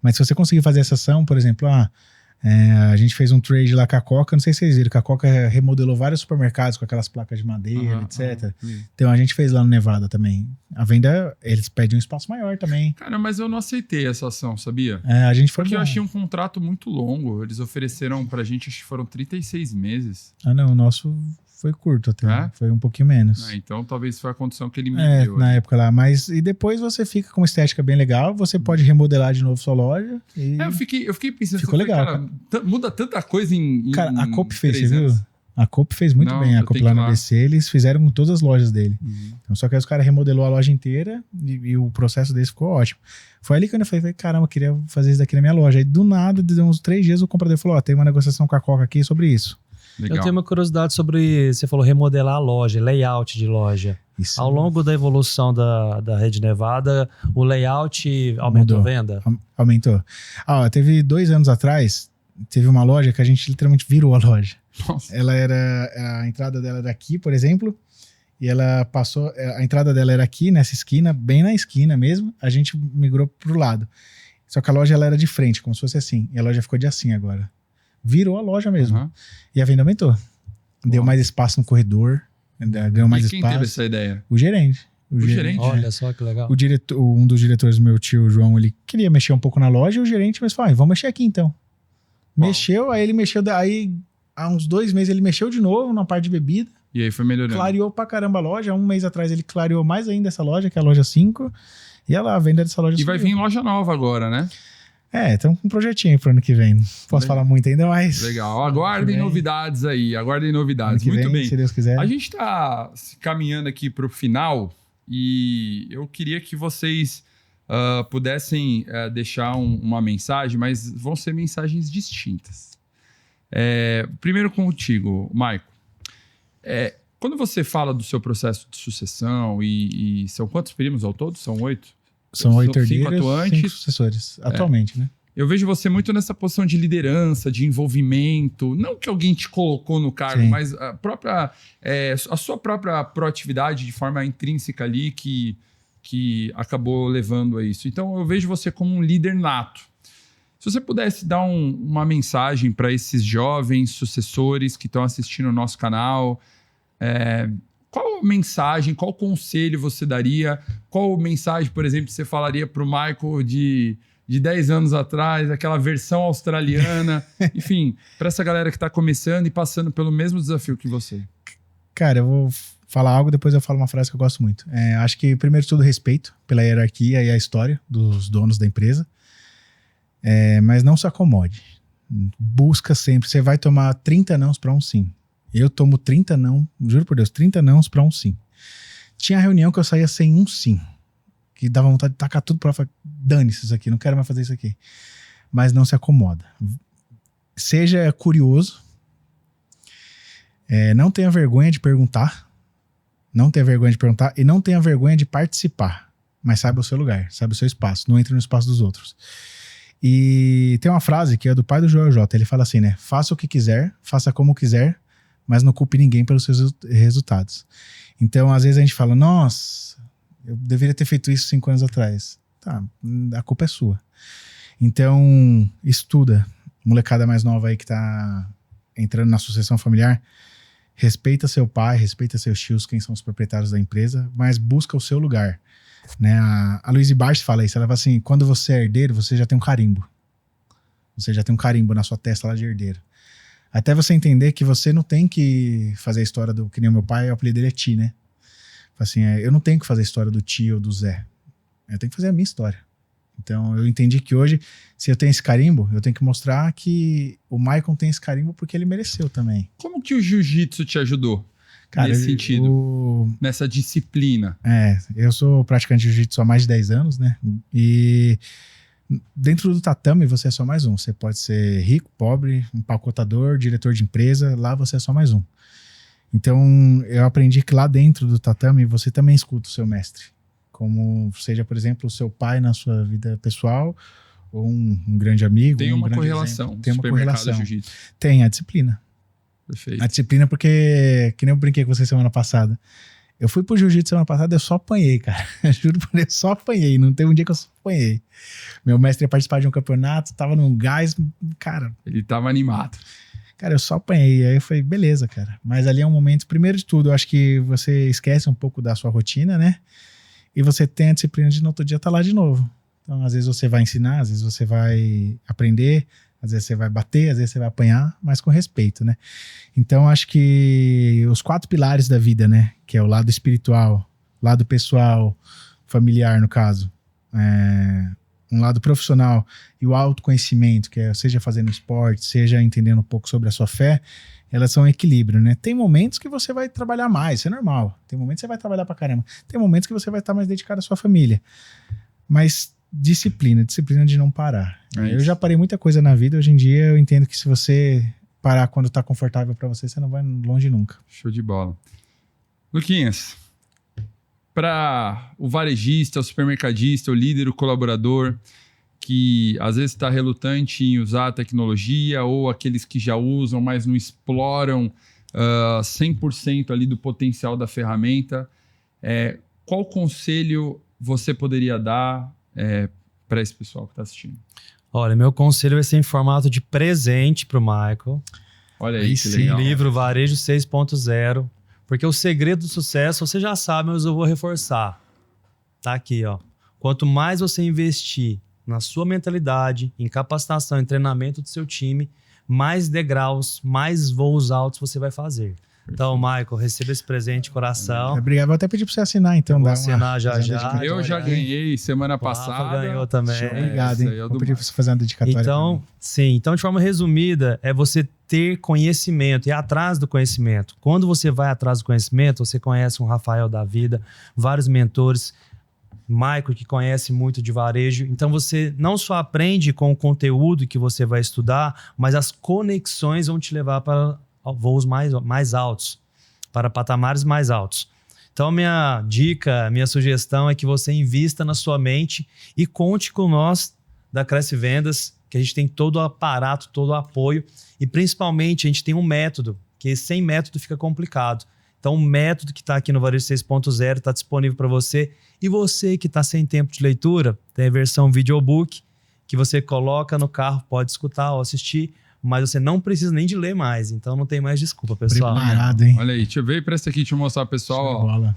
Mas se você conseguir fazer essa ação, por exemplo, a gente fez um trade lá com a Coca, não sei se vocês viram, que a Coca remodelou vários supermercados com aquelas placas de madeira, etc. Então a gente fez lá no Nevada também. A venda, eles pedem um espaço maior também.
Cara, mas eu não aceitei essa ação, sabia?
A gente foi
Porque eu achei um contrato muito longo. Eles ofereceram pra gente, acho que foram 36 meses.
Não, o nosso foi curto até. Foi um pouquinho menos.
Então talvez foi a condição que ele me deu.
Na época lá. Mas e depois você fica com uma estética bem legal, você pode remodelar de novo sua loja. E...
eu fiquei pensando...
Ficou legal,
cara. Muda tanta coisa em
Cara, a Coop fez,
3
você viu?
anos.
A Coop fez muito bem. A Coop lá no ABC, eles fizeram com todas as lojas dele. Então, só que aí os caras remodelou a loja inteira e o processo deles ficou ótimo. Foi ali que eu falei, caramba, eu queria fazer isso daqui na minha loja. Aí do nada, de uns 3 dias, o comprador falou, tem uma negociação com a Coca aqui sobre isso.
Legal.
Eu tenho uma curiosidade sobre, você falou remodelar a loja, layout de loja.
Isso.
Ao longo da evolução da Rede Nevada, o layout aumentou a venda?
Aumentou. Teve 2 anos atrás, teve uma loja que a gente literalmente virou a loja.
Nossa.
A entrada dela era aqui, por exemplo, e ela passou, a entrada dela era aqui, nessa esquina, bem na esquina mesmo, a gente migrou pro lado. Só que a loja ela era de frente, como se fosse assim, e a loja ficou de assim agora. Virou a loja mesmo. E a venda aumentou. Deu mais espaço no corredor, ganhou mais espaço.
E quem teve essa ideia?
O gerente.
O gerente?
Olha só que legal.
Um dos diretores do meu tio, o João, ele queria mexer um pouco na loja, e o gerente falou, vamos mexer aqui então. Mexeu, aí ele mexeu, aí há uns 2 meses ele mexeu de novo na parte de bebida.
E aí foi melhorando.
Clareou pra caramba a loja. 1 mês atrás ele clareou mais ainda essa loja, que é a loja 5. E a venda dessa loja
E vai vir loja nova agora, né?
Estamos com um projetinho pro ano que vem. Não posso falar muito ainda, mas...
Legal. Aguardem novidades aí. Aguardem novidades.
Muito
bem.
Se Deus quiser.
A gente tá caminhando aqui pro final e eu queria que vocês pudessem deixar uma mensagem, mas vão ser mensagens distintas. Primeiro contigo, Maico. Quando você fala do seu processo de sucessão, e são quantos primos ao todo? São 8?
São 8
5
herdeiros,
atuantes.
5 sucessores, atualmente, né?
Eu vejo você muito nessa posição de liderança, de envolvimento. Não que alguém te colocou no cargo,
Sim.
mas a sua própria proatividade de forma intrínseca ali que acabou levando a isso. Então, eu vejo você como um líder nato. Se você pudesse dar uma mensagem para esses jovens sucessores que estão assistindo o nosso canal, qual mensagem, qual conselho você daria? Qual mensagem, por exemplo, você falaria para o Michael de 10 anos atrás, aquela versão australiana? Enfim, para essa galera que está começando e passando pelo mesmo desafio que você.
Cara, eu vou falar algo, depois eu falo uma frase que eu gosto muito. Acho que, primeiro de tudo, respeito pela hierarquia e a história dos donos da empresa. Mas não se acomode. Busca sempre. Você vai tomar 30 nãos para um sim. Eu tomo 30 não, juro por Deus, 30 nãos para um sim. Tinha reunião que eu saía sem um sim. Que dava vontade de tacar tudo para falar, dane-se isso aqui, não quero mais fazer isso aqui. Mas não se acomoda. Seja curioso. Não tenha vergonha de perguntar. Não tenha vergonha de perguntar e não tenha vergonha de participar. Mas saiba o seu lugar, saiba o seu espaço. Não entre no espaço dos outros. E tem uma frase que é do pai do Joel J. Ele fala assim, né? Faça o que quiser, faça como quiser, mas não culpe ninguém pelos seus resultados. Então, às vezes a gente fala, nossa, eu deveria ter feito isso 5 anos atrás. Tá, a culpa é sua. Então, estuda. Molecada mais nova aí que tá entrando na sucessão familiar, respeita seu pai, respeita seus tios, quem são os proprietários da empresa, mas busca o seu lugar. Né? A Louise Barth fala isso, ela fala assim, quando você é herdeiro, você já tem um carimbo. Você já tem um carimbo na sua testa lá de herdeiro. Até você entender que você não tem que fazer a história do... Que nem o meu pai, o apelido dele é Ti, né? Assim, eu não tenho que fazer a história do Ti ou do Zé. Eu tenho que fazer a minha história. Então, eu entendi que hoje, se eu tenho esse carimbo, eu tenho que mostrar que o Maicon tem esse carimbo porque ele mereceu também.
Como que o jiu-jitsu te ajudou? Cara, nesse sentido? Nessa disciplina?
Eu sou praticante de jiu-jitsu há mais de 10 anos, né? E dentro do tatame você é só mais um. Você pode ser rico, pobre, empacotador, diretor de empresa, lá você é só mais um. Então, eu aprendi que lá dentro do tatame você também escuta o seu mestre. Como seja, por exemplo, o seu pai na sua vida pessoal, ou um grande amigo.
Tem uma correlação.
Exemplo. Tem uma correlação. Tem a disciplina.
Perfeito.
A disciplina porque, que nem eu brinquei com você semana passada, eu fui pro jiu-jitsu semana passada, eu só apanhei, cara. Juro por Deus, só apanhei. Não teve um dia que eu só apanhei. Meu mestre ia participar de um campeonato, tava num gás, cara.
Ele tava animado.
Cara, eu só apanhei. Aí eu falei, beleza, cara. Mas ali é um momento, primeiro de tudo, eu acho que você esquece um pouco da sua rotina, né? E você tem a disciplina de no outro dia estar lá de novo. Então, às vezes você vai ensinar, às vezes você vai aprender, às vezes você vai bater, às vezes você vai apanhar, mas com respeito, né? Então, acho que os 4 pilares da vida, né? Que é o lado espiritual, lado pessoal, familiar, no caso, um lado profissional e o autoconhecimento, que é seja fazendo esporte, seja entendendo um pouco sobre a sua fé, elas são um equilíbrio, né? Tem momentos que você vai trabalhar mais, isso é normal. Tem momentos que você vai trabalhar pra caramba. Tem momentos que você vai estar mais dedicado à sua família. Mas disciplina de não parar. Eu já parei muita coisa na vida, hoje em dia eu entendo que se você parar quando tá confortável pra você, você não vai longe nunca.
Show de bola. Luquinhas, para o varejista, o supermercadista, o líder, o colaborador, que às vezes está relutante em usar a tecnologia, ou aqueles que já usam, mas não exploram 100% ali do potencial da ferramenta, qual conselho você poderia dar para esse pessoal que está assistindo?
Olha, meu conselho vai ser em formato de presente para o Michael.
Olha aí, que legal.
Livro Varejo 6.0. Porque o segredo do sucesso, você já sabe, mas eu vou reforçar. Tá aqui, ó. Quanto mais você investir na sua mentalidade, em capacitação, em treinamento do seu time, mais degraus, mais voos altos você vai fazer. Então, Michael, receba esse presente de coração.
Obrigado. Vou até pedir para você assinar, então.
Vou assinar já.
Eu já ganhei semana passada.
Rafa ganhou também.
Obrigado, hein? Vou pedir para você fazer uma dedicatória.
Então, sim. Então, de forma resumida, é você ter conhecimento, ir atrás do conhecimento. Quando você vai atrás do conhecimento, você conhece um Rafael da vida, vários mentores. Maico, que conhece muito de varejo. Então você não só aprende com o conteúdo que você vai estudar, mas as conexões vão te levar para voos mais altos, para patamares mais altos. Então minha dica, minha sugestão é que você invista na sua mente e conte com nós da Cresce Vendas, que a gente tem todo o aparato, todo o apoio e principalmente a gente tem um método, que sem método fica complicado. Então, o método que está aqui no Varejo 6.0 está disponível para você. E você que está sem tempo de leitura, tem a versão videobook, que você coloca no carro, pode escutar ou assistir, mas você não precisa nem de ler mais. Então, não tem mais desculpa, pessoal.
Preparado, hein?
Olha aí, deixa eu ver para esse aqui, deixa eu mostrar pro pessoal.
Show de bola.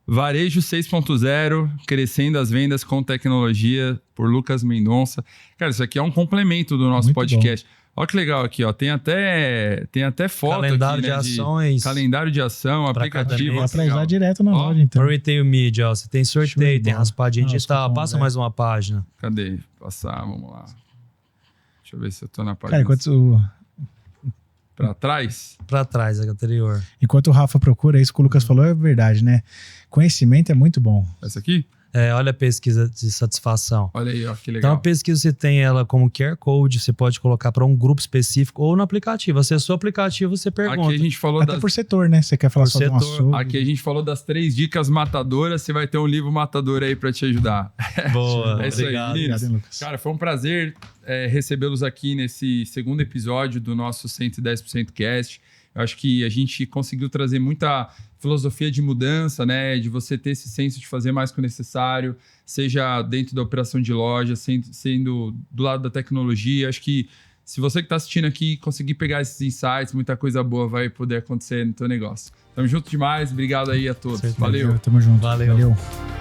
Varejo 6.0, crescendo as vendas com tecnologia, por Lucas Mendonça. Cara, isso aqui é um complemento do nosso
Muito
podcast. Olha que legal aqui, ó. Tem até foto
Calendário
aqui, né,
de ações.
calendário de ação, aplicativo.
Dá pra usar
Legal.
direto na
Ó,
loja, então.
Para o Retail Media, ó, você tem
Show de
sorteio, tem
bola.
raspadinha
Nossa,
digital.
cupom,
Passa
né?
mais uma página.
Cadê? Passar, vamos lá. Deixa eu ver se eu tô na página.
Cara,
Pra trás?
Para trás, a anterior.
enquanto o Rafa procura, isso que o Lucas falou é verdade, né? Conhecimento é muito bom.
Essa aqui?
Olha a pesquisa de satisfação.
Olha aí, ó, que
Então,
legal.
a pesquisa você tem ela como QR Code, você pode colocar para um grupo específico ou no aplicativo. Acessou o aplicativo, você pergunta.
Aqui a gente falou
Até
das...
por setor, né? Você quer falar
Por
só de um
setor.
açougue.
Aqui a gente falou das 3 dicas matadoras. Você vai ter um livro matador aí pra te ajudar.
Boa,
É isso aí,
obrigado.
meninos.
Obrigado, hein, Lucas?
Cara, foi um prazer recebê-los aqui nesse segundo episódio do nosso 110% Cast. Eu acho que a gente conseguiu trazer muita filosofia de mudança, né? De você ter esse senso de fazer mais que o necessário, seja dentro da operação de loja, sendo do lado da tecnologia. Acho que se você que está assistindo aqui conseguir pegar esses insights, muita coisa boa vai poder acontecer no teu negócio. Tamo junto demais. Obrigado aí a todos.
Certeza.
Valeu.
Tamo junto.
Valeu.
Valeu.